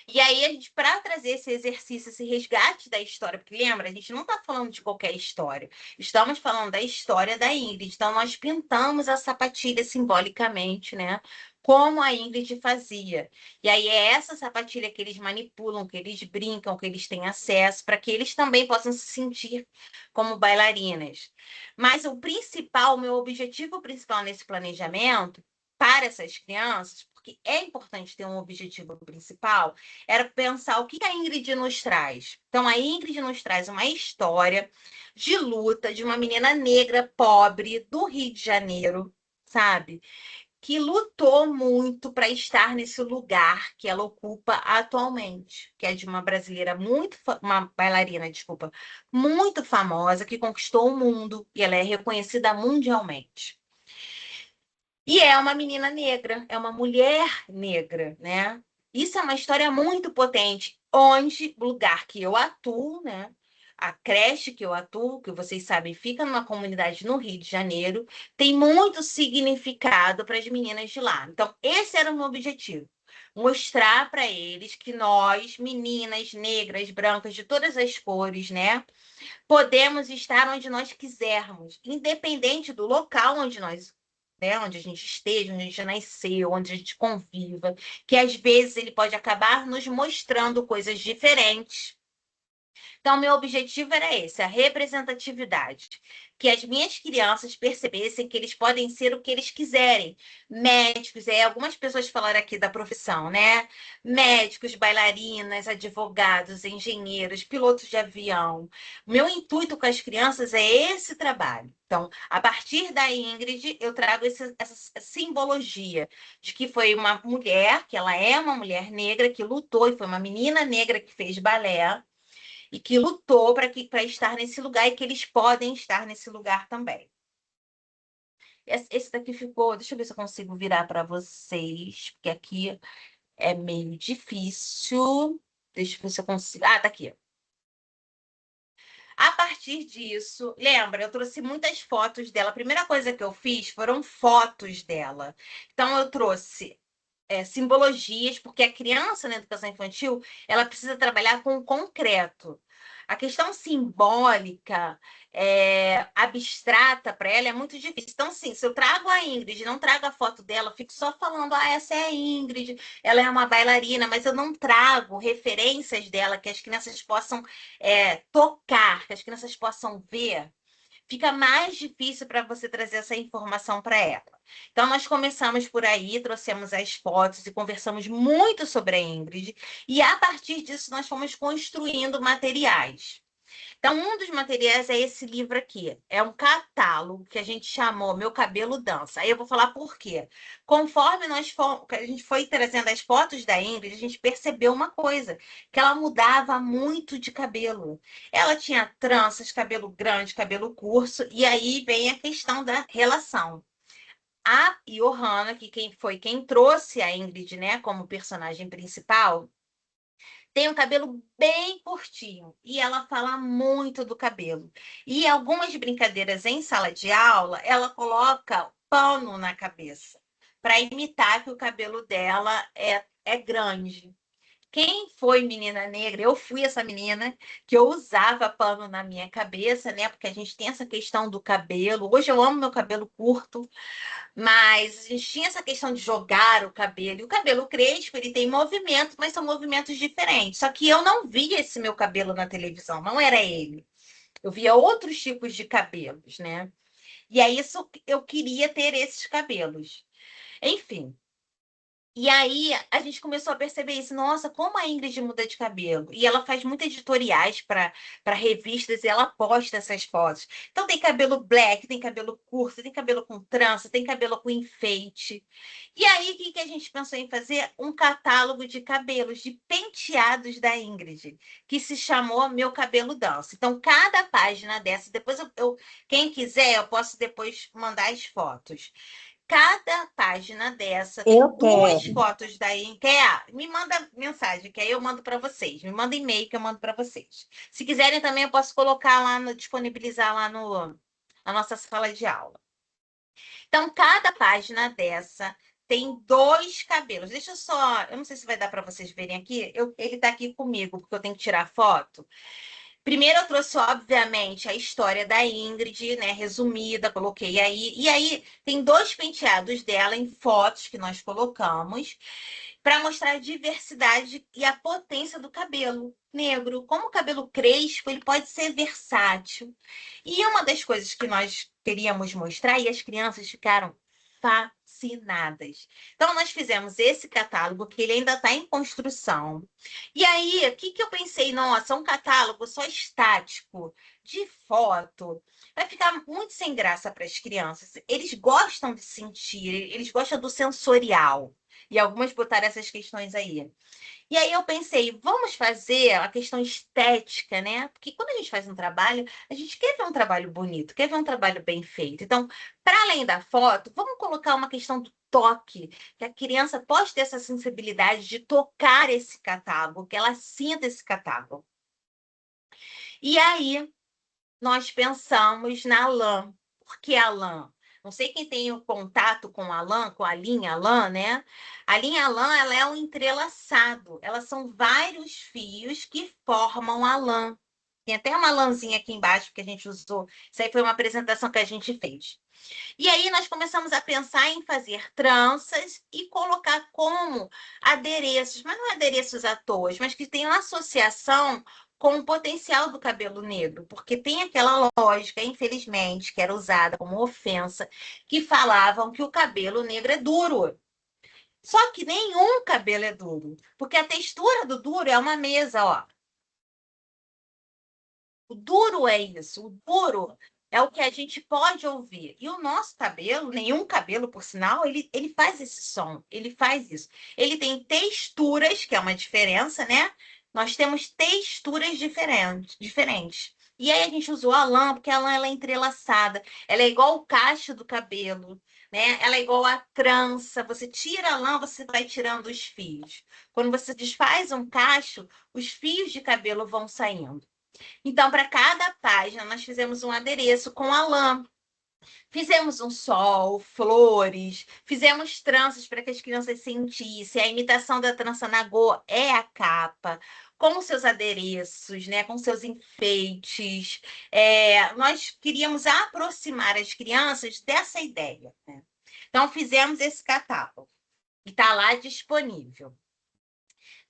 E aí, a gente, para trazer esse exercício, esse resgate da história, porque lembra, a gente não está falando de qualquer história, estamos falando da história da Ingrid. Então, nós pintamos a sapatilha simbolicamente, né? Como a Ingrid fazia. E aí, é essa sapatilha que eles manipulam, que eles brincam, que eles têm acesso, para que eles também possam se sentir como bailarinas. Mas o principal, o meu objetivo principal nesse planejamento, para essas crianças, porque é importante ter um objetivo principal, era pensar o que a Ingrid nos traz. Então, a Ingrid nos traz uma história de luta de uma menina negra pobre do Rio de Janeiro, sabe? Que lutou muito para estar nesse lugar que ela ocupa atualmente, que é de uma brasileira uma bailarina, desculpa, muito famosa, que conquistou o mundo e ela é reconhecida mundialmente. E é uma menina negra, é uma mulher negra, né? Isso é uma história muito potente, onde o lugar que eu atuo, né? A creche que eu atuo, que vocês sabem, fica numa comunidade no Rio de Janeiro, tem muito significado para as meninas de lá. Então, esse era o meu objetivo. Mostrar para eles que nós, meninas negras, brancas, de todas as cores, né? Podemos estar onde nós quisermos, independente do local onde nós, né, onde a gente esteja, onde a gente nasceu, onde a gente conviva, que às vezes ele pode acabar nos mostrando coisas diferentes. Então, meu objetivo era esse, a representatividade. Que as minhas crianças percebessem que eles podem ser o que eles quiserem. Médicos, algumas pessoas falaram aqui da profissão, né? Médicos, bailarinas, advogados, engenheiros, pilotos de avião. Meu intuito com as crianças é esse trabalho. Então, a partir da Ingrid, eu trago essa simbologia de que foi uma mulher, que ela é uma mulher negra que lutou, e foi uma menina negra que fez balé, e que lutou para estar nesse lugar e que eles podem estar nesse lugar também. Esse daqui ficou. Deixa eu ver se eu consigo virar para vocês, porque aqui é meio difícil. Deixa eu ver se eu consigo. Ah, tá aqui. A partir disso, lembra, eu trouxe muitas fotos dela. A primeira coisa que eu fiz foram fotos dela. Então, eu trouxe simbologias, porque a criança na educação infantil ela precisa trabalhar com o concreto. A questão simbólica, abstrata para ela é muito difícil. Então, sim, se eu trago a Ingrid, não trago a foto dela, fico só falando, essa é a Ingrid, ela é uma bailarina, mas eu não trago referências dela que as crianças possam tocar, que as crianças possam ver, fica mais difícil para você trazer essa informação para ela. Então, nós começamos por aí, trouxemos as fotos e conversamos muito sobre a Ingrid, e a partir disso nós fomos construindo materiais. Então, um dos materiais é esse livro aqui. É um catálogo que a gente chamou Meu Cabelo Dança. Aí eu vou falar por quê. Conforme a gente foi trazendo as fotos da Ingrid, a gente percebeu uma coisa, que ela mudava muito de cabelo. Ela tinha tranças, cabelo grande, cabelo curto, e aí vem a questão da relação. A Johanna, que quem trouxe a Ingrid, né, como personagem principal, tem um cabelo bem curtinho e ela fala muito do cabelo. E algumas brincadeiras em sala de aula, ela coloca pano na cabeça. para imitar que o cabelo dela é grande. Quem foi menina negra? Eu fui essa menina que eu usava pano na minha cabeça, né? Porque a gente tem essa questão do cabelo. Hoje eu amo meu cabelo curto, mas a gente tinha essa questão de jogar o cabelo. E o cabelo crespo, ele tem movimentos, mas são movimentos diferentes. Só que eu não via esse meu cabelo na televisão, não era ele. Eu via outros tipos de cabelos, né? E aí eu queria ter esses cabelos. Enfim. E aí a gente começou a perceber isso. Nossa, como a Ingrid muda de cabelo. E ela faz muitos editoriais para revistas e ela posta essas fotos. Então tem cabelo black, tem cabelo curto, tem cabelo com trança, tem cabelo com enfeite. E aí o que a gente pensou em fazer? Um catálogo de cabelos, de penteados da Ingrid, que se chamou Meu Cabelo Dança. Então cada página dessa, depois quem quiser, eu posso depois mandar as fotos. Cada página dessa tem duas fotos da Quer? Me manda mensagem, que aí eu mando para vocês. Me manda e-mail que eu mando para vocês. Se quiserem também, eu posso colocar lá, disponibilizar lá na nossa sala de aula. Então, cada página dessa tem 2 cabelos. Deixa eu só... Eu não sei se vai dar para vocês verem aqui. Ele está aqui comigo, porque eu tenho que tirar foto. Primeiro eu trouxe, obviamente, a história da Ingrid, né, resumida, coloquei aí. E aí tem 2 penteados dela em fotos que nós colocamos para mostrar a diversidade e a potência do cabelo negro. Como o cabelo crespo, ele pode ser versátil. E uma das coisas que nós queríamos mostrar, e as crianças ficaram fascinadas. Então, nós fizemos esse catálogo, que ele ainda está em construção. E aí, o que eu pensei? Nossa, um catálogo só estático, de foto, vai ficar muito sem graça para as crianças. Eles gostam de sentir, eles gostam do sensorial. E algumas botaram essas questões aí. E aí eu pensei, vamos fazer a questão estética, né? Porque quando a gente faz um trabalho, a gente quer ver um trabalho bonito, quer ver um trabalho bem feito. Então, para além da foto, vamos colocar uma questão do toque, que a criança pode ter essa sensibilidade de tocar esse catálogo, que ela sinta esse catálogo. E aí, nós pensamos na lã. Por que a lã? Não sei quem tem o contato com a lã, com a linha lã, né? A linha lã, ela é um entrelaçado. Elas são vários fios que formam a lã. Tem até uma lãzinha aqui embaixo que a gente usou. Isso aí foi uma apresentação que a gente fez. E aí nós começamos a pensar em fazer tranças e colocar como adereços, mas não adereços à toa, mas que tenham associação com o potencial do cabelo negro, porque tem aquela lógica, infelizmente, que era usada como ofensa, que falavam que o cabelo negro é duro. Só que nenhum cabelo é duro, porque a textura do duro é uma mesa, ó. O duro é isso, o duro é o que a gente pode ouvir. E o nosso cabelo, nenhum cabelo, por sinal, ele faz esse som, ele faz isso. Ele tem texturas, que é uma diferença, né? Nós temos texturas diferentes. E aí a gente usou a lã, porque a lã ela é entrelaçada, ela é igual o cacho do cabelo, né? Ela é igual a trança. Você tira a lã, você vai tirando os fios. Quando você desfaz um cacho, os fios de cabelo vão saindo. Então, para cada página, nós fizemos um adereço com a lã. Fizemos um sol, flores, fizemos tranças para que as crianças sentissem. A imitação da trança nagô é a capa, com seus adereços, né, com seus enfeites. Nós queríamos aproximar as crianças dessa ideia, né? Então, fizemos esse catálogo e está lá disponível.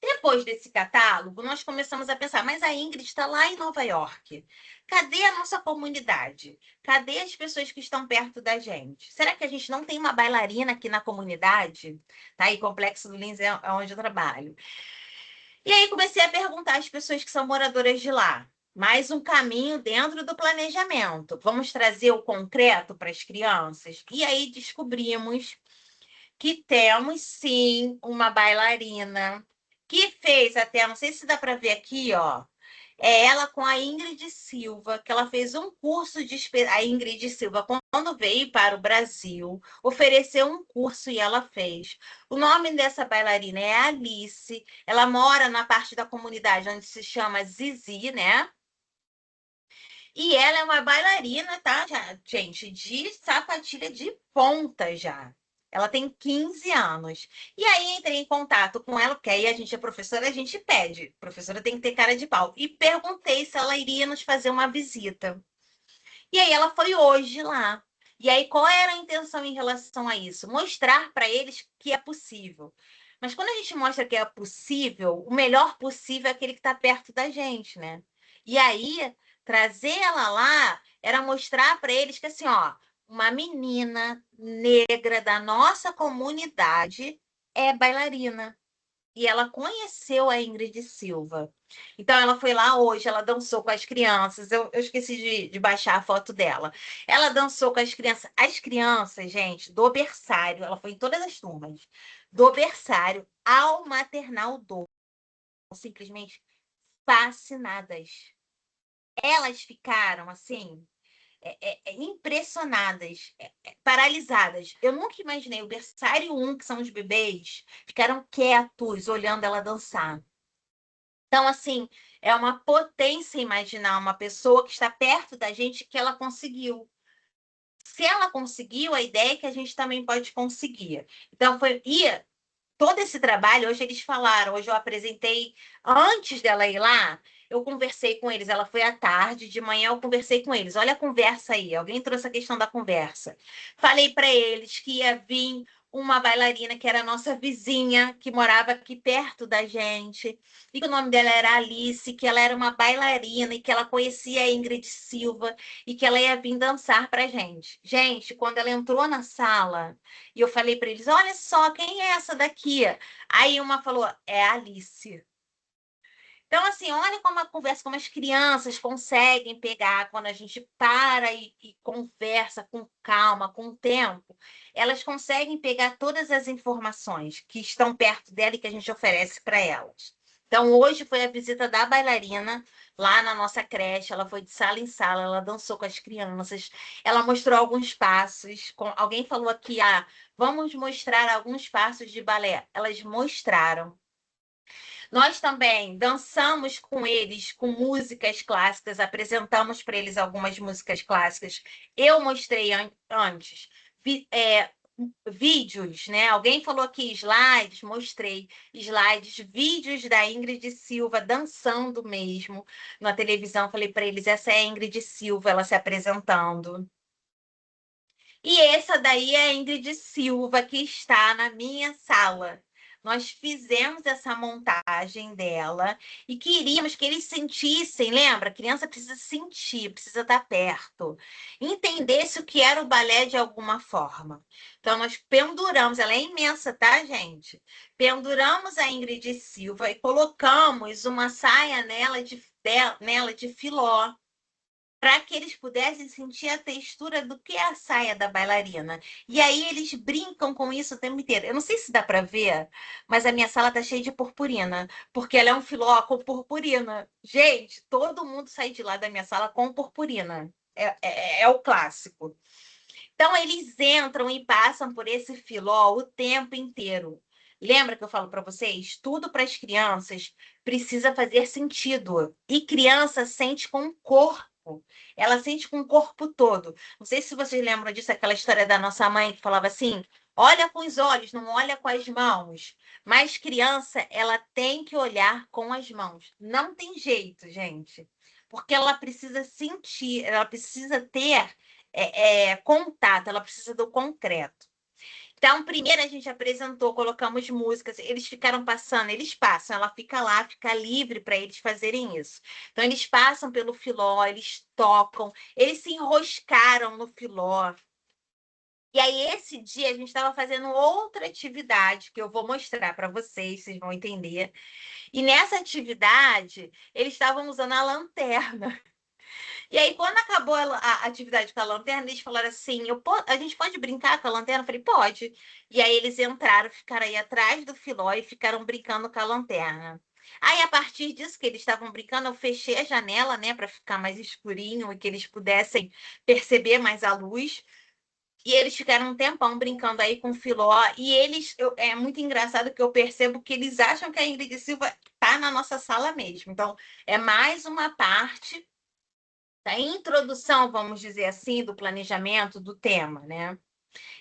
Depois desse catálogo, nós começamos a pensar, mas a Ingrid está lá em Nova York. Cadê a nossa comunidade? Cadê as pessoas que estão perto da gente? Será que a gente não tem uma bailarina aqui na comunidade? Tá aí, Complexo do Lins é onde eu trabalho. E aí comecei a perguntar às pessoas que são moradoras de lá. Mais um caminho dentro do planejamento. Vamos trazer o concreto para as crianças? E aí descobrimos que temos sim uma bailarina que fez até, não sei se dá para ver aqui, ó, é ela com a Ingrid Silva, que ela fez um curso de a Ingrid Silva, quando veio para o Brasil, ofereceu um curso e ela fez. O nome dessa bailarina é Alice, ela mora na parte da comunidade onde se chama Zizi, né? E ela é uma bailarina, tá, gente, de sapatilha de ponta já. Ela tem 15 anos. E aí entrei em contato com ela, porque aí a gente é professora, a gente pede. A professora tem que ter cara de pau. E perguntei se ela iria nos fazer uma visita. E aí ela foi hoje lá. E aí qual era a intenção em relação a isso? Mostrar para eles que é possível. Mas quando a gente mostra que é possível, o melhor possível é aquele que está perto da gente, né? E aí trazer ela lá era mostrar para eles que assim, ó, uma menina negra da nossa comunidade é bailarina. E ela conheceu a Ingrid Silva. Então, ela foi lá hoje, ela dançou com as crianças. Eu esqueci de baixar a foto dela. Ela dançou com as crianças. As crianças, gente, do berçário, ela foi em todas as turmas, do berçário ao maternal 2, simplesmente fascinadas. Elas ficaram assim impressionadas, paralisadas. Eu nunca imaginei. O berçário 1, que são os bebês, ficaram quietos olhando ela dançar. Então, assim, é uma potência imaginar uma pessoa que está perto da gente que ela conseguiu. Se ela conseguiu, a ideia é que a gente também pode conseguir. Então, todo esse trabalho, hoje eles falaram, hoje eu apresentei, antes dela ir lá, eu conversei com eles, ela foi à tarde, de manhã eu conversei com eles, olha a conversa aí, alguém trouxe a questão da conversa. Falei para eles que ia vir uma bailarina que era nossa vizinha, que morava aqui perto da gente, e que o nome dela era Alice, que ela era uma bailarina e que ela conhecia a Ingrid Silva e que ela ia vir dançar para gente. Gente, quando ela entrou na sala, e eu falei para eles: olha só, quem é essa daqui? Aí uma falou: é a Alice. Então, assim, olha como a conversa, como as crianças conseguem pegar quando a gente para e conversa com calma, com tempo, elas conseguem pegar todas as informações que estão perto dela e que a gente oferece para elas. Então, hoje foi a visita da bailarina lá na nossa creche. Ela foi de sala em sala, ela dançou com as crianças, ela mostrou alguns passos. Alguém falou aqui, vamos mostrar alguns passos de balé. Elas mostraram. Nós também dançamos com eles com músicas clássicas, apresentamos para eles algumas músicas clássicas. Eu mostrei antes vídeos, né? Alguém falou aqui slides, mostrei slides, vídeos da Ingrid Silva dançando mesmo na televisão. Falei para eles: essa é a Ingrid Silva, ela se apresentando. E essa daí é a Ingrid Silva, que está na minha sala. Nós fizemos essa montagem dela e queríamos que eles sentissem, lembra? A criança precisa sentir, precisa estar perto, entendesse o que era o balé de alguma forma. Então, nós penduramos, ela é imensa, tá, gente? Penduramos a Ingrid Silva e colocamos uma saia nela de filó, para que eles pudessem sentir a textura do que é a saia da bailarina. E aí eles brincam com isso o tempo inteiro. Eu não sei se dá para ver, mas a minha sala tá cheia de purpurina, porque ela é um filó com purpurina. Gente, todo mundo sai de lá da minha sala com purpurina. É o clássico. Então, eles entram e passam por esse filó o tempo inteiro. Lembra que eu falo para vocês? Tudo para as crianças precisa fazer sentido. E criança sente com o corpo. Ela sente com o corpo todo. Não sei se vocês lembram disso, aquela história da nossa mãe que falava assim: olha com os olhos, não olha com as mãos. Mas criança, ela tem que olhar com as mãos. Não tem jeito, gente. Porque ela precisa sentir, ela precisa ter contato, ela precisa do concreto. Então, primeiro a gente apresentou, colocamos músicas, eles ficaram passando, eles passam, ela fica lá, fica livre para eles fazerem isso. Então, eles passam pelo filó, eles tocam, eles se enroscaram no filó. E aí, esse dia, a gente estava fazendo outra atividade que eu vou mostrar para vocês, vocês vão entender. E nessa atividade, eles estavam usando a lanterna. E aí, quando acabou a atividade com a lanterna, eles falaram assim: a gente pode brincar com a lanterna? Eu falei: pode. E aí, eles entraram, ficaram aí atrás do filó e ficaram brincando com a lanterna. Aí, a partir disso que eles estavam brincando, eu fechei a janela, né, para ficar mais escurinho e que eles pudessem perceber mais a luz. E eles ficaram um tempão brincando aí com o filó. E é muito engraçado que eu percebo que eles acham que a Ingrid Silva está na nossa sala mesmo. Então, é mais uma parte da introdução, vamos dizer assim, do planejamento do tema, né?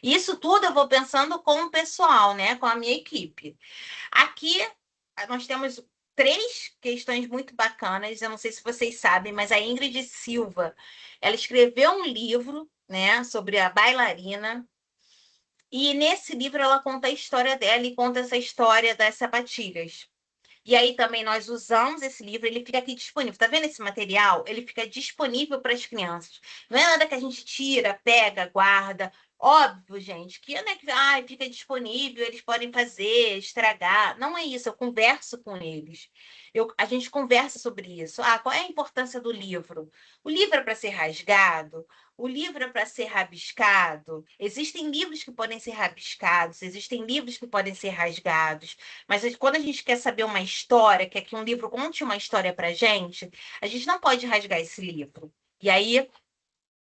Isso tudo eu vou pensando com o pessoal, né? Com a minha equipe. Aqui nós temos 3 questões muito bacanas. Eu não sei se vocês sabem, mas a Ingrid Silva, ela escreveu um livro, né, sobre a bailarina. E nesse livro ela conta a história dela e conta essa história das sapatilhas. E aí também nós usamos esse livro, ele fica aqui disponível. Tá vendo esse material? Ele fica disponível para as crianças. Não é nada que a gente tira, pega, guarda. Óbvio, gente, que não é que fica disponível, eles podem fazer, estragar. Não é isso, eu converso com eles. A gente conversa sobre isso. Qual é a importância do livro? O livro é para ser rasgado? O livro é para ser rabiscado? Existem livros que podem ser rabiscados, existem livros que podem ser rasgados. Mas quando a gente quer saber uma história, quer que um livro conte uma história para a gente não pode rasgar esse livro. E aí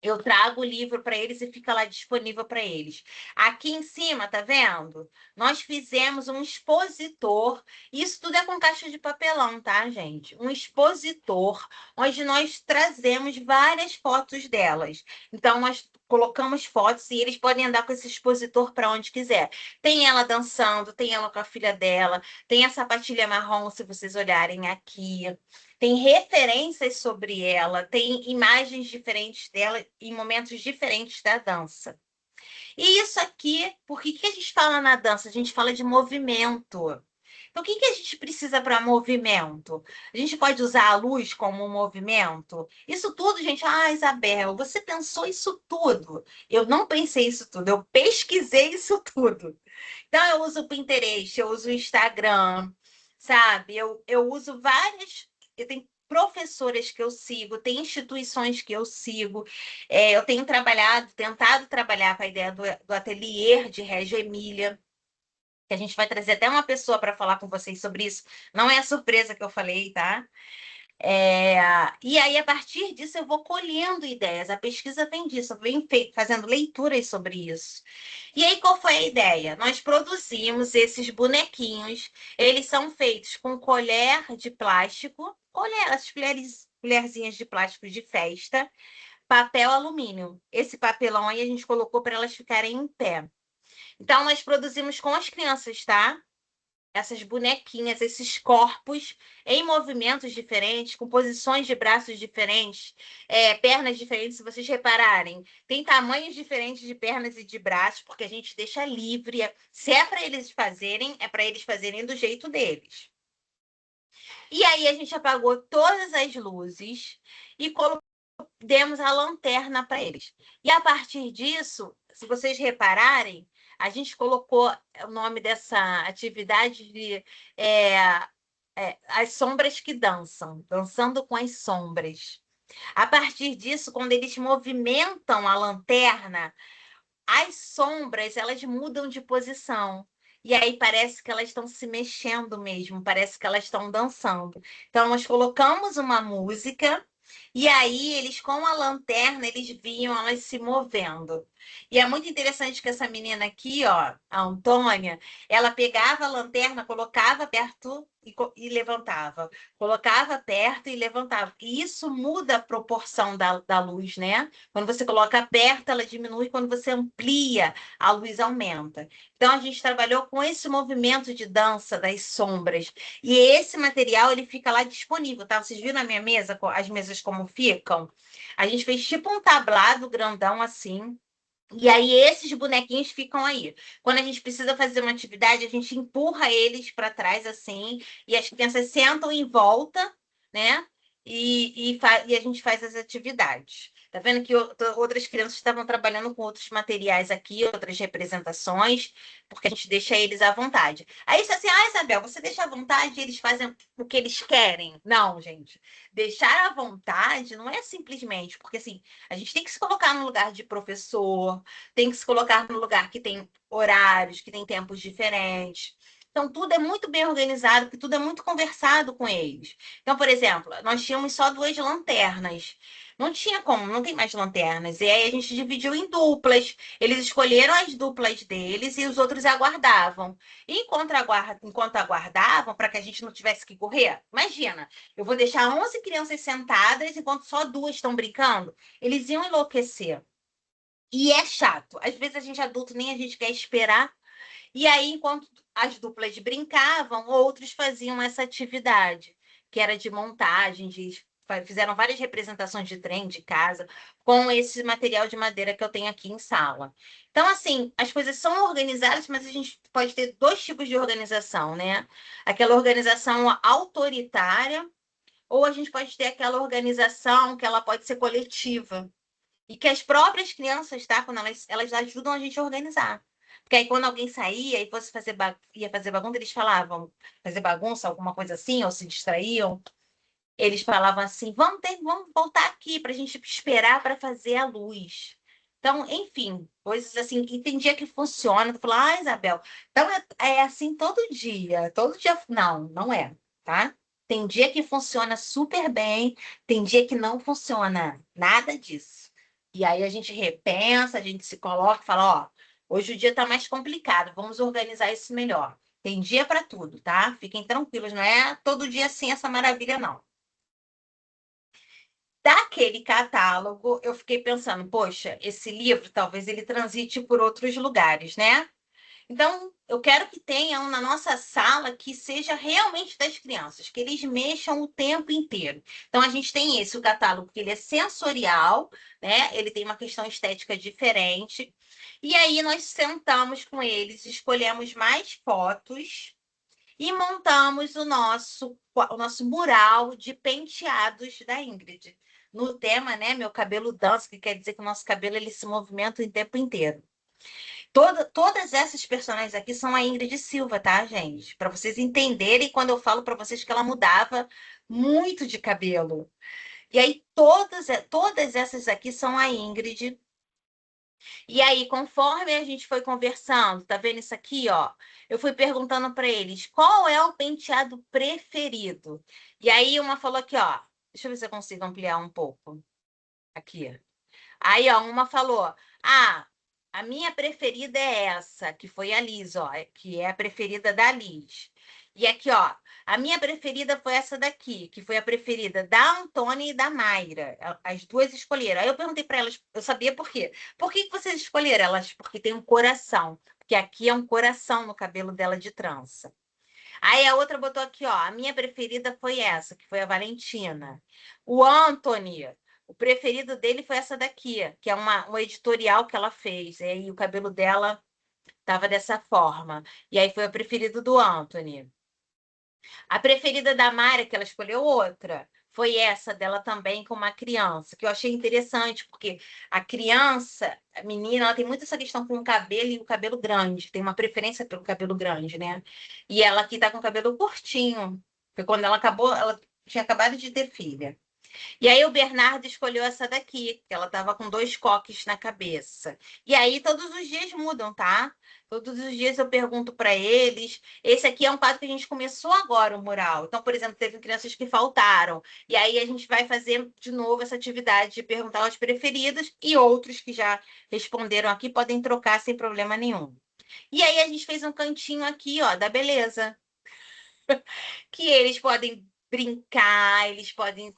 eu trago o livro para eles e fica lá disponível para eles. Aqui em cima, tá vendo? Nós fizemos um expositor. Isso tudo é com caixa de papelão, tá, gente? Um expositor, onde nós trazemos várias fotos delas. Então, nós colocamos fotos e eles podem andar com esse expositor para onde quiser. Tem ela dançando, tem ela com a filha dela, tem a sapatilha marrom, se vocês olharem aqui. Tem referências sobre ela, tem imagens diferentes dela em momentos diferentes da dança. E isso aqui, porque que a gente fala na dança? A gente fala de movimento. Então, o que a gente precisa para movimento? A gente pode usar a luz como um movimento? Isso tudo, gente. Isabel, você pensou isso tudo. Eu não pensei isso tudo, eu pesquisei isso tudo. Então, eu uso o Pinterest, eu uso o Instagram, sabe? Eu uso várias. Eu tenho professoras que eu sigo, tem instituições que eu sigo. Eu tenho tentado trabalhar com a ideia do ateliê de Reggio Emília, que a gente vai trazer até uma pessoa para falar com vocês sobre isso. Não é a surpresa que eu falei, tá? E aí, a partir disso, eu vou colhendo ideias. A pesquisa vem disso, eu venho fazendo leituras sobre isso. E aí, qual foi a ideia? Nós produzimos esses bonequinhos. Eles são feitos com colher de plástico, as colherzinhas de plástico de festa, papel alumínio. Esse papelão aí a gente colocou para elas ficarem em pé. Então, nós produzimos com as crianças, tá? Essas bonequinhas, esses corpos em movimentos diferentes, com posições de braços diferentes, pernas diferentes, se vocês repararem. Tem tamanhos diferentes de pernas e de braços, porque a gente deixa livre. Se é para eles fazerem, é para eles fazerem do jeito deles. E aí a gente apagou todas as luzes e demos a lanterna para eles. E a partir disso, se vocês repararem, a gente colocou o nome dessa atividade de As Sombras que Dançam, Dançando com as Sombras. A partir disso, quando eles movimentam a lanterna, as sombras elas mudam de posição. E aí parece que elas estão se mexendo mesmo, parece que elas estão dançando. Então, nós colocamos uma música e aí eles, com a lanterna, eles viam elas se movendo. E é muito interessante que essa menina aqui, ó, a Antônia, ela pegava a lanterna, colocava perto e levantava. Colocava perto e levantava. E isso muda a proporção da luz, né? Quando você coloca perto, ela diminui. Quando você amplia, a luz aumenta. Então, a gente trabalhou com esse movimento de dança das sombras. E esse material, ele fica lá disponível, tá? Vocês viram na minha mesa, as mesas como ficam? A gente fez tipo um tablado grandão assim. E aí, esses bonequinhos ficam aí. Quando a gente precisa fazer uma atividade, a gente empurra eles para trás assim, e as crianças sentam em volta, né? E a gente faz as atividades. Tá vendo que outras crianças estavam trabalhando com outros materiais aqui, outras representações, porque a gente deixa eles à vontade. Aí você assim, Isabel, você deixa à vontade e eles fazem o que eles querem? Não, gente. Deixar à vontade não é simplesmente, porque assim, a gente tem que se colocar no lugar de professor, tem que se colocar no lugar que tem horários, que tem tempos diferentes. Então, tudo é muito bem organizado, porque tudo é muito conversado com eles. Então, por exemplo, nós tínhamos só 2 lanternas. Não tinha como, não tem mais lanternas. E aí a gente dividiu em duplas. Eles escolheram as duplas deles e os outros aguardavam. E enquanto aguardavam, para que a gente não tivesse que correr, imagina, eu vou deixar 11 crianças sentadas enquanto só 2 estão brincando. Eles iam enlouquecer. E é chato. Às vezes a gente adulto nem a gente quer esperar. E aí, enquanto as duplas brincavam, outros faziam essa atividade, que era de montagem, fizeram várias representações de trem, de casa, com esse material de madeira que eu tenho aqui em sala. Então, assim, as coisas são organizadas, mas a gente pode ter dois tipos de organização, né? Aquela organização autoritária, ou a gente pode ter aquela organização que ela pode ser coletiva. E que as próprias crianças, tá? Quando elas ajudam a gente a organizar. Porque aí quando alguém saía e fosse ia fazer bagunça, eles falavam, fazer bagunça, alguma coisa assim, ou se distraíam, eles falavam assim, vamos voltar aqui para a gente esperar para fazer a luz. Então, enfim, coisas assim, que tem dia que funciona. Tu fala, ah, Isabel, então é assim todo dia. Todo dia. Não, não é, tá? Tem dia que funciona super bem, tem dia que não funciona nada disso. E aí a gente repensa, a gente se coloca e fala, ó, hoje o dia está mais complicado, vamos organizar isso melhor. Tem dia para tudo, tá? Fiquem tranquilos, não é todo dia assim essa maravilha, não. Daquele catálogo, eu fiquei pensando, poxa, esse livro talvez ele transite por outros lugares, né? Então, eu quero que tenha um na nossa sala que seja realmente das crianças, que eles mexam o tempo inteiro. Então, a gente tem esse, o catálogo, que ele é sensorial, né? Ele tem uma questão estética diferente. E aí, nós sentamos com eles, escolhemos mais fotos e montamos o nosso mural de penteados da Ingrid. No tema, né? Meu cabelo dança, que quer dizer que o nosso cabelo ele se movimenta o tempo inteiro. Todas essas personagens aqui são a Ingrid Silva, tá, gente? Para vocês entenderem quando eu falo para vocês que ela mudava muito de cabelo. E aí, todas essas aqui são a Ingrid. E aí, conforme a gente foi conversando, tá vendo isso aqui, ó? Eu fui perguntando para eles qual é o penteado preferido. E aí, uma falou aqui, ó. Deixa eu ver se eu consigo ampliar um pouco. Aqui. Aí, ó, uma falou: ah, a minha preferida é essa, que foi a Liz, ó, que é a preferida da Liz. E aqui, ó, a minha preferida foi essa daqui, que foi a preferida da Antônia e da Mayra. As duas escolheram. Aí eu perguntei para elas, eu sabia por quê. Por que vocês escolheram? Elas, porque tem um coração. Porque aqui é um coração no cabelo dela de trança. Aí a outra botou aqui, ó, a minha preferida foi essa, que foi a Valentina. O Anthony, o preferido dele foi essa daqui, que é um editorial que ela fez. E aí o cabelo dela tava dessa forma. E aí foi o preferido do Anthony. A preferida da Mara, que ela escolheu outra, foi essa dela também com uma criança, que eu achei interessante, porque a criança, a menina, ela tem muito essa questão com o cabelo e o cabelo grande, tem uma preferência pelo cabelo grande, né? E ela aqui tá com o cabelo curtinho, porque quando ela acabou, ela tinha acabado de ter filha. E aí o Bernardo escolheu essa daqui, que ela estava com 2 coques na cabeça. E aí todos os dias mudam, tá? Todos os dias eu pergunto para eles. Esse aqui é um quadro que a gente começou agora, o mural. Então, por exemplo, teve crianças que faltaram. E aí a gente vai fazer de novo essa atividade de perguntar aos preferidos e outros que já responderam aqui podem trocar sem problema nenhum. E aí a gente fez um cantinho aqui, ó, da beleza. Que eles podem brincar, eles podem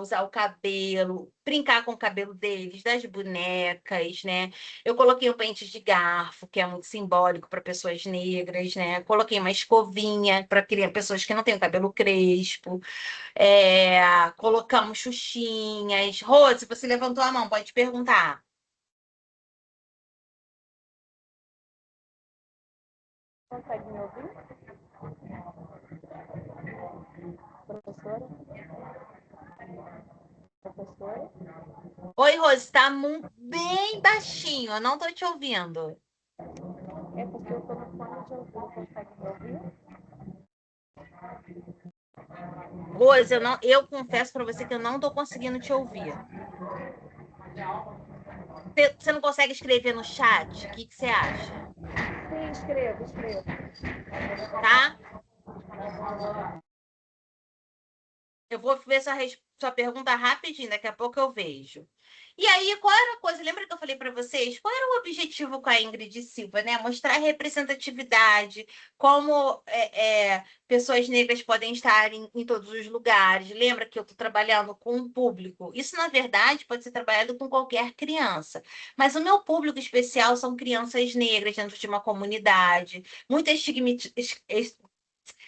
usar o cabelo, brincar com o cabelo deles, das bonecas, né? Eu coloquei um pente de garfo, que é muito simbólico para pessoas negras, né? Coloquei uma escovinha para pessoas que não têm o cabelo crespo. Colocamos xuxinhas. Rose, você levantou a mão, pode perguntar. Consegue me ouvir? Professora? Professora? Oi, Rose, tá bem baixinho, eu não tô te ouvindo. É porque eu tô no fone de ouvido, consegue me ouvir? Rose, eu confesso para você que eu não tô conseguindo te ouvir. Você não consegue escrever no chat? O que você acha? Sim, escrevo. Tá? Eu vou ver sua pergunta rapidinho, daqui a pouco eu vejo. E aí, qual era a coisa? Lembra que eu falei para vocês? Qual era o objetivo com a Ingrid Silva, né? Mostrar a representatividade, como pessoas negras podem estar em todos os lugares. Lembra que eu estou trabalhando com um público? Isso, na verdade, pode ser trabalhado com qualquer criança. Mas o meu público especial são crianças negras dentro de uma comunidade,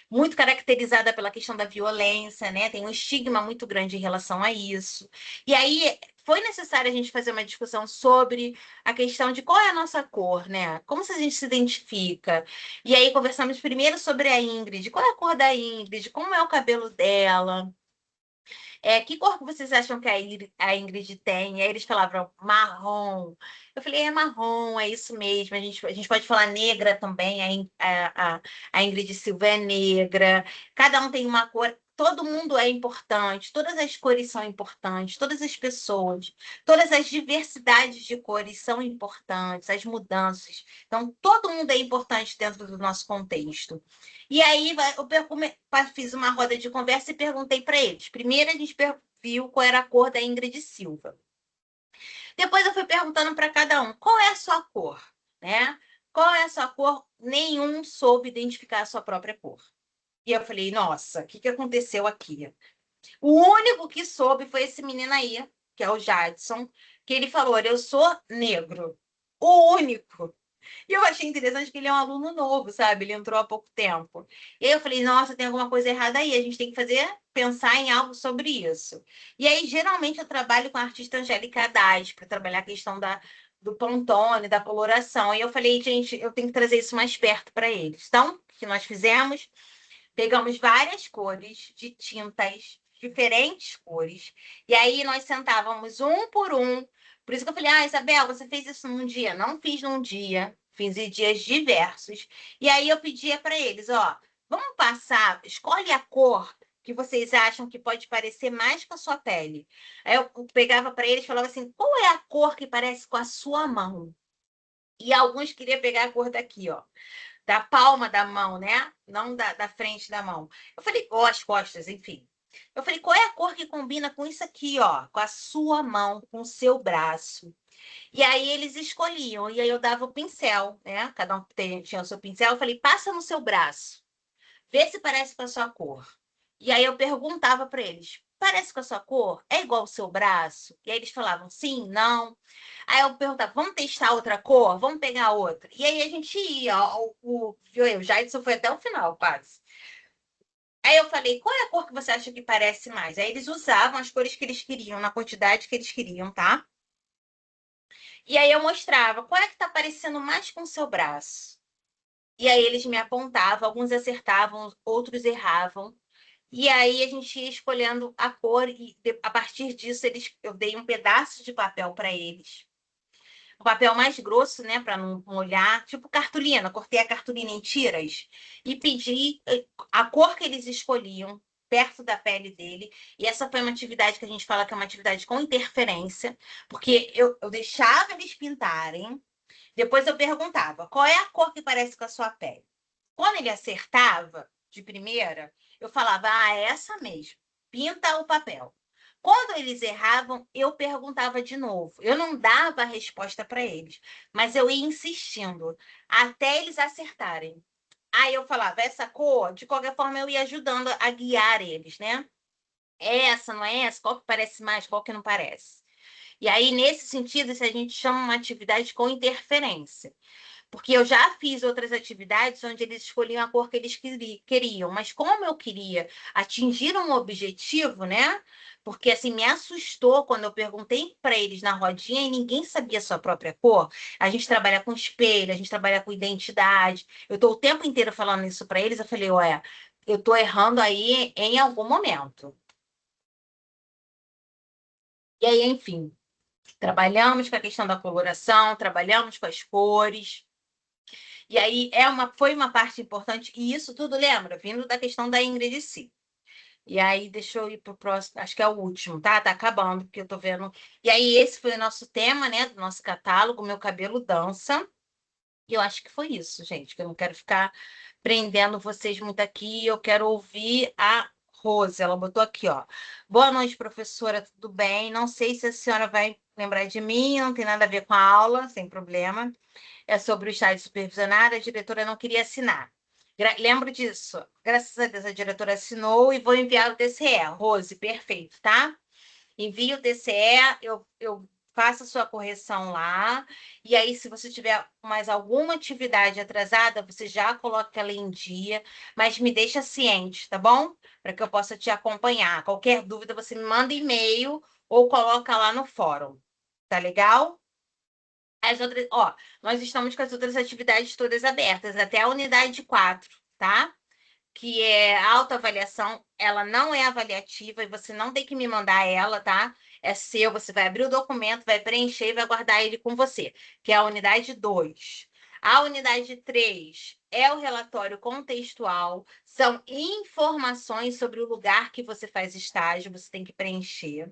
muito caracterizada pela questão da violência, né? Tem um estigma muito grande em relação a isso. E aí foi necessário a gente fazer uma discussão sobre a questão de qual é a nossa cor, né? Como a gente se identifica. E aí conversamos primeiro sobre a Ingrid, qual é a cor da Ingrid, como é o cabelo dela. Que cor que vocês acham que a Ingrid tem? Aí eles falavam marrom. Eu falei, é marrom, é isso mesmo. A gente pode falar negra também. A Ingrid Silva é negra. Cada um tem uma cor. Todo mundo é importante, todas as cores são importantes, todas as pessoas, todas as diversidades de cores são importantes, as mudanças. Então, todo mundo é importante dentro do nosso contexto. E aí eu fiz uma roda de conversa e perguntei para eles. Primeiro a gente viu qual era a cor da Ingrid Silva. Depois eu fui perguntando para cada um, qual é a sua cor, né? Qual é a sua cor? Nenhum soube identificar a sua própria cor. E eu falei, nossa, o que aconteceu aqui? O único que soube foi esse menino aí, que é o Jadson, que ele falou, olha, eu sou negro. O único. E eu achei interessante que ele é um aluno novo, sabe? Ele entrou há pouco tempo. E aí eu falei, nossa, tem alguma coisa errada aí. A gente tem que pensar em algo sobre isso. E aí, geralmente, eu trabalho com a artista Angélica Haddad para trabalhar a questão do Pantone, da coloração. E eu falei, gente, eu tenho que trazer isso mais perto para eles. Então, o que nós fizemos? Pegamos várias cores de tintas, diferentes cores. E aí nós sentávamos um por um. Por isso que eu falei, Isabel, você fez isso num dia? Não fiz num dia, fiz em dias diversos. E aí eu pedia para eles, ó, vamos passar, escolhe a cor que vocês acham que pode parecer mais com a sua pele. Aí eu pegava para eles e falava assim, qual é a cor que parece com a sua mão? E alguns queriam pegar a cor daqui, ó, da palma da mão, né? Não da frente da mão. Eu falei, ou as costas, enfim. Eu falei, qual é a cor que combina com isso aqui, ó? Com a sua mão, com o seu braço. E aí eles escolhiam, e aí eu dava o pincel, né? Cada um tinha o seu pincel. Eu falei, passa no seu braço, vê se parece com a sua cor. E aí eu perguntava para eles, parece com a sua cor? É igual ao seu braço? E aí eles falavam, sim, não. Aí eu perguntava, vamos testar outra cor? Vamos pegar outra? E aí a gente ia, ó, o Jadson foi até o final, quase. Aí eu falei, qual é a cor que você acha que parece mais? Aí eles usavam as cores que eles queriam, na quantidade que eles queriam, tá? E aí eu mostrava, qual é que tá parecendo mais com o seu braço? E aí eles me apontavam, alguns acertavam, outros erravam. E aí a gente ia escolhendo a cor e a partir disso eu dei um pedaço de papel para eles. O papel mais grosso, né, para não molhar, tipo cartolina, cortei a cartolina em tiras e pedi a cor que eles escolhiam perto da pele dele. E essa foi uma atividade que a gente fala que é uma atividade com interferência, porque eu deixava eles pintarem, depois eu perguntava, qual é a cor que parece com a sua pele? Quando ele acertava de primeira, eu falava, é essa mesmo, pinta o papel. Quando eles erravam, eu perguntava de novo. Eu não dava a resposta para eles, mas eu ia insistindo até eles acertarem. Aí eu falava, essa cor, de qualquer forma, eu ia ajudando a guiar eles, né? É essa, não é essa? Qual que parece mais, qual que não parece? E aí, nesse sentido, isso a gente chama uma atividade com interferência. Porque eu já fiz outras atividades onde eles escolhiam a cor que eles queriam, mas como eu queria atingir um objetivo, né? Porque assim me assustou quando eu perguntei para eles na rodinha e ninguém sabia a sua própria cor. A gente trabalha com espelho, a gente trabalha com identidade. Eu estou o tempo inteiro falando isso para eles. Eu falei, ué, eu estou errando aí em algum momento. E aí, enfim, trabalhamos com a questão da coloração, trabalhamos com as cores. E aí foi uma parte importante, e isso tudo, lembra, vindo da questão da Ingrid Si. E aí, deixa eu ir para o próximo, acho que é o último, tá? Tá acabando, porque eu tô vendo. E aí, esse foi o nosso tema, né, do nosso catálogo, Meu Cabelo Dança. E eu acho que foi isso, gente, que eu não quero ficar prendendo vocês muito aqui, eu quero ouvir a Rose, ela botou aqui, ó. Boa noite, professora, tudo bem? Não sei se a senhora vai lembrar de mim, não tem nada a ver com a aula, sem problema. É sobre o estágio supervisionado, a diretora não queria assinar. Lembro disso. Graças a Deus, a diretora assinou e vou enviar o DCE. Rose, perfeito, tá? Envio o DCE, eu faço a sua correção lá. E aí, se você tiver mais alguma atividade atrasada, você já coloca ela em dia, mas me deixa ciente, tá bom? Para que eu possa te acompanhar. Qualquer dúvida, você me manda e-mail ou coloca lá no fórum. Tá legal? As outras, ó, nós estamos com as outras atividades todas abertas, até a unidade 4, tá? Que é a autoavaliação, ela não é avaliativa e você não tem que me mandar ela, tá? É seu, você vai abrir o documento, vai preencher e vai guardar ele com você, que é a unidade 2. A unidade 3 é o relatório contextual, são informações sobre o lugar que você faz estágio, você tem que preencher.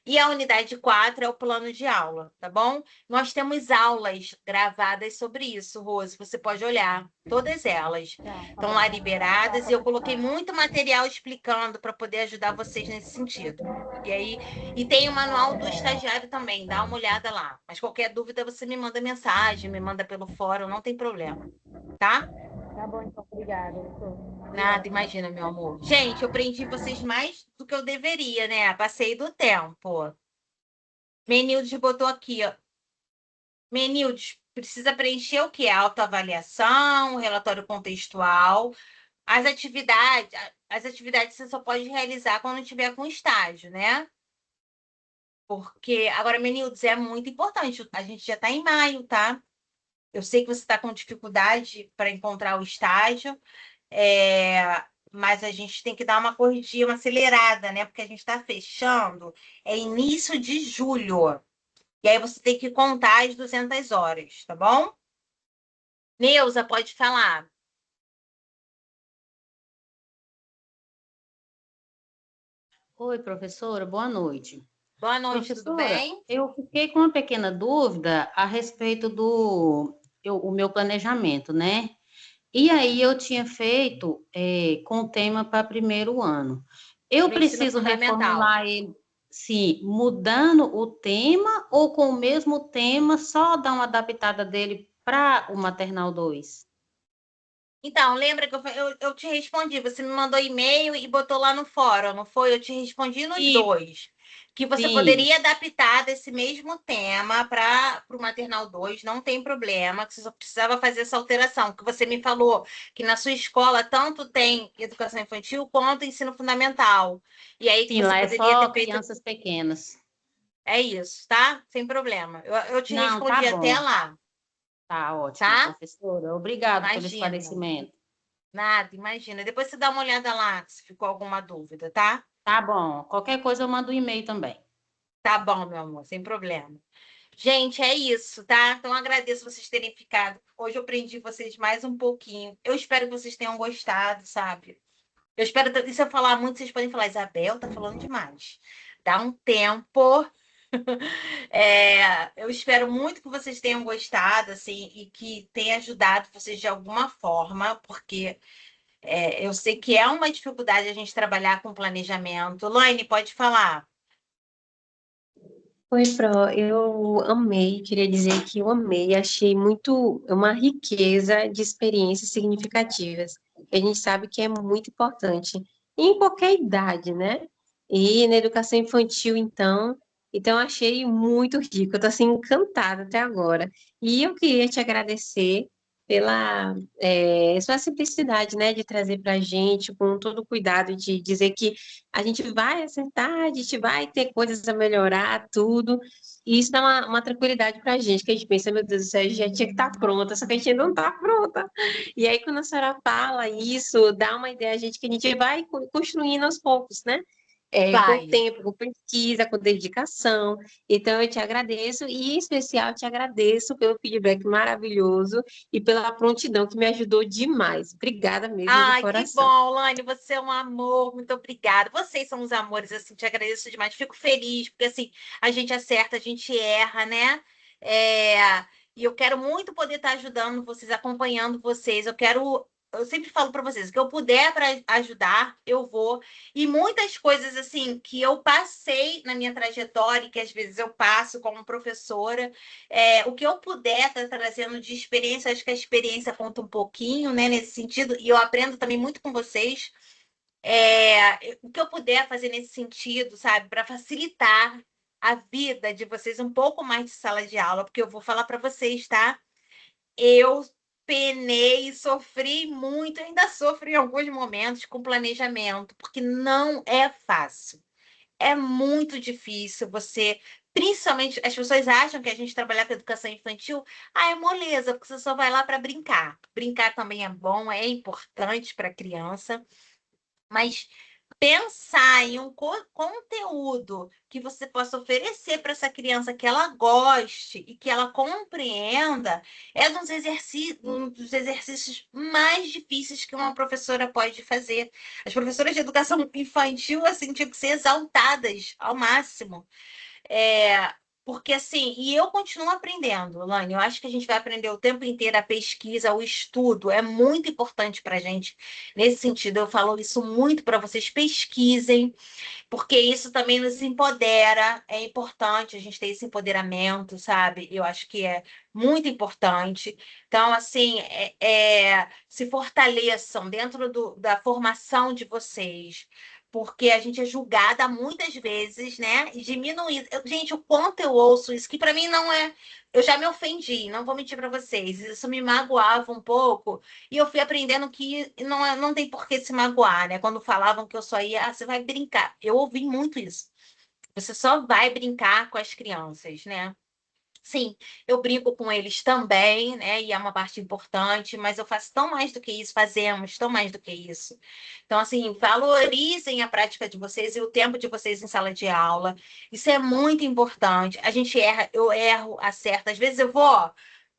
E a unidade 4 é o plano de aula, tá bom? Nós temos aulas gravadas sobre isso, Rose. Você pode olhar, todas elas estão lá liberadas e eu coloquei muito material explicando para poder ajudar vocês nesse sentido. E aí, e tem o manual do estagiário também, dá uma olhada lá. Mas qualquer dúvida você me manda mensagem, me manda pelo fórum, não tem problema, tá? Tá bom, então, obrigada, doutor. Nada, imagina, meu amor. Gente, eu prendi vocês mais do que eu deveria, né? Passei do tempo. Menildes botou aqui, ó. Menildes, precisa preencher o quê? A autoavaliação, o relatório contextual, as atividades você só pode realizar quando tiver com estágio, né? Porque, agora, Menildes, é muito importante. A gente já está em maio, tá? Eu sei que você está com dificuldade para encontrar o estágio, mas a gente tem que dar uma corridinha, uma acelerada, né? Porque a gente está fechando, é início de julho. E aí você tem que contar as 200 horas, tá bom? Neuza, pode falar. Oi, professora, boa noite. Boa noite, tudo Professora, bem? eu fiquei com uma pequena dúvida a respeito o meu planejamento, né? E aí eu tinha feito com o tema para primeiro ano. Eu Para o ensino preciso fundamental. reformular ele, sim, mudando o tema ou com o mesmo tema, só dar uma adaptada dele para o Maternal 2? Então, lembra que eu te respondi, você me mandou e-mail e botou lá no fórum, não foi? Eu te respondi nos Sim, dois. Que você sim, poderia adaptar desse mesmo tema para o Maternal 2, não tem problema, que você só precisava fazer essa alteração, que você me falou que na sua escola tanto tem educação infantil quanto ensino fundamental. E aí que sim, você lá é poderia só ter feito. crianças pequenas. É isso, tá? Sem problema. Eu te Não, tá respondi até bom. lá, Tá ótimo, tá? professora. Obrigado pelo Imagina. esclarecimento. Nada, imagina. Depois você dá uma olhada lá, se ficou alguma dúvida, tá? Tá bom. Qualquer coisa eu mando um e-mail também. Tá bom, meu amor, sem problema. Gente, é isso, tá? Então agradeço vocês terem ficado. Hoje eu prendi vocês mais um pouquinho. Eu espero que vocês tenham gostado, sabe? Eu espero que se eu falar muito, vocês podem falar, Isabel, tá falando demais. Dá um tempo. Eu espero muito que vocês tenham gostado, assim, e que tenha ajudado vocês de alguma forma, porque eu sei que é uma dificuldade a gente trabalhar com planejamento. Laine, pode falar. Oi, Pro, eu amei, queria dizer que eu amei, achei muito uma riqueza de experiências significativas. A gente sabe que é muito importante em qualquer idade, né? E na educação infantil, então achei muito rico. Eu tô assim encantada até agora. E eu queria te agradecer pela sua simplicidade, né, de trazer para a gente com todo o cuidado de dizer que a gente vai acertar, a gente vai ter coisas a melhorar, tudo. E isso dá uma tranquilidade para a gente, que a gente pensa, meu Deus do céu, a gente já tinha que estar pronta, só que a gente não está pronta. E aí, quando a senhora fala isso, dá uma ideia a gente que a gente vai construindo aos poucos, né? Com Vai. tempo, com pesquisa, com dedicação. Então, eu te agradeço e, em especial, te agradeço pelo feedback maravilhoso e pela prontidão que me ajudou demais. Obrigada mesmo, de Ai, que coração. bom, Laine, você é um amor, muito obrigada. Vocês são os amores, assim, te agradeço demais. Fico feliz, porque assim, a gente acerta, a gente erra, né? É, E eu quero muito poder estar ajudando vocês, acompanhando vocês. Eu quero eu sempre falo para vocês, o que eu puder para ajudar, eu vou. E muitas coisas assim que eu passei na minha trajetória, e que às vezes eu passo como professora, o que eu puder estar trazendo de experiência, acho que a experiência conta um pouquinho, né, nesse sentido, e eu aprendo também muito com vocês. O que eu puder fazer nesse sentido, sabe, para facilitar a vida de vocês um pouco mais de sala de aula, porque eu vou falar para vocês, tá? Eu penei, sofri muito, ainda sofro em alguns momentos com planejamento, porque não é fácil. É muito difícil você, principalmente, as pessoas acham que a gente trabalhar com educação infantil, é moleza, porque você só vai lá para brincar. Brincar também é bom, é importante para a criança, mas pensar em um conteúdo que você possa oferecer para essa criança que ela goste e que ela compreenda é um dos exercícios mais difíceis que uma professora pode fazer. As professoras de educação infantil assim, tinham que ser exaltadas ao máximo. Porque assim, e eu continuo aprendendo, Lani. Eu acho que a gente vai aprender o tempo inteiro. A pesquisa, o estudo é muito importante para a gente. Nesse sentido, eu falo isso muito para vocês. Pesquisem, porque isso também nos empodera. É importante a gente ter esse empoderamento, sabe? Eu acho que é muito importante. Então, assim, se fortaleçam dentro da formação de vocês. Porque a gente é julgada muitas vezes, né? E diminuída. Gente, o quanto eu ouço isso, que para mim não é. Eu já me ofendi, não vou mentir para vocês. Isso me magoava um pouco. E eu fui aprendendo que não tem por que se magoar, né? Quando falavam que eu só ia, você vai brincar. Eu ouvi muito isso. Você só vai brincar com as crianças, né? Sim, eu brinco com eles também, né? E é uma parte importante, mas eu faço tão mais do que isso, fazemos tão mais do que isso. Então, assim, valorizem a prática de vocês e o tempo de vocês em sala de aula. Isso é muito importante. A gente erra, eu erro, acerto. Às vezes eu vou, ó,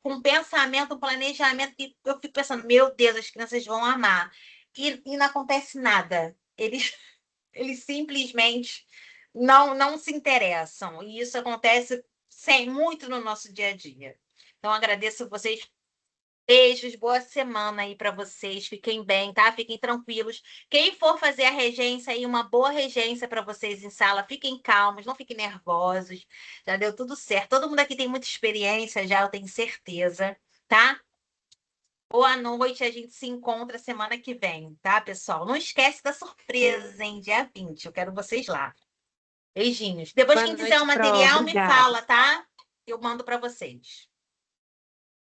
com um pensamento, um planejamento, que eu fico pensando, meu Deus, as crianças vão amar. E não acontece nada. Eles simplesmente não se interessam. E isso acontece muito no nosso dia a dia. Então, agradeço vocês. Beijos, boa semana aí para vocês. Fiquem bem, tá? Fiquem tranquilos. Quem for fazer a regência aí, uma boa regência para vocês em sala. Fiquem calmos, não fiquem nervosos. Já deu tudo certo. Todo mundo aqui tem muita experiência já, eu tenho certeza, tá? Boa noite, a gente se encontra semana que vem, tá, pessoal? Não esquece da surpresa, hein? Dia 20. Eu quero vocês lá. Beijinhos. Depois, Boa quem quiser o noite, Pro. material, me Obrigada. fala, tá? Eu mando para vocês.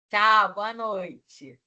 Tchau, boa noite.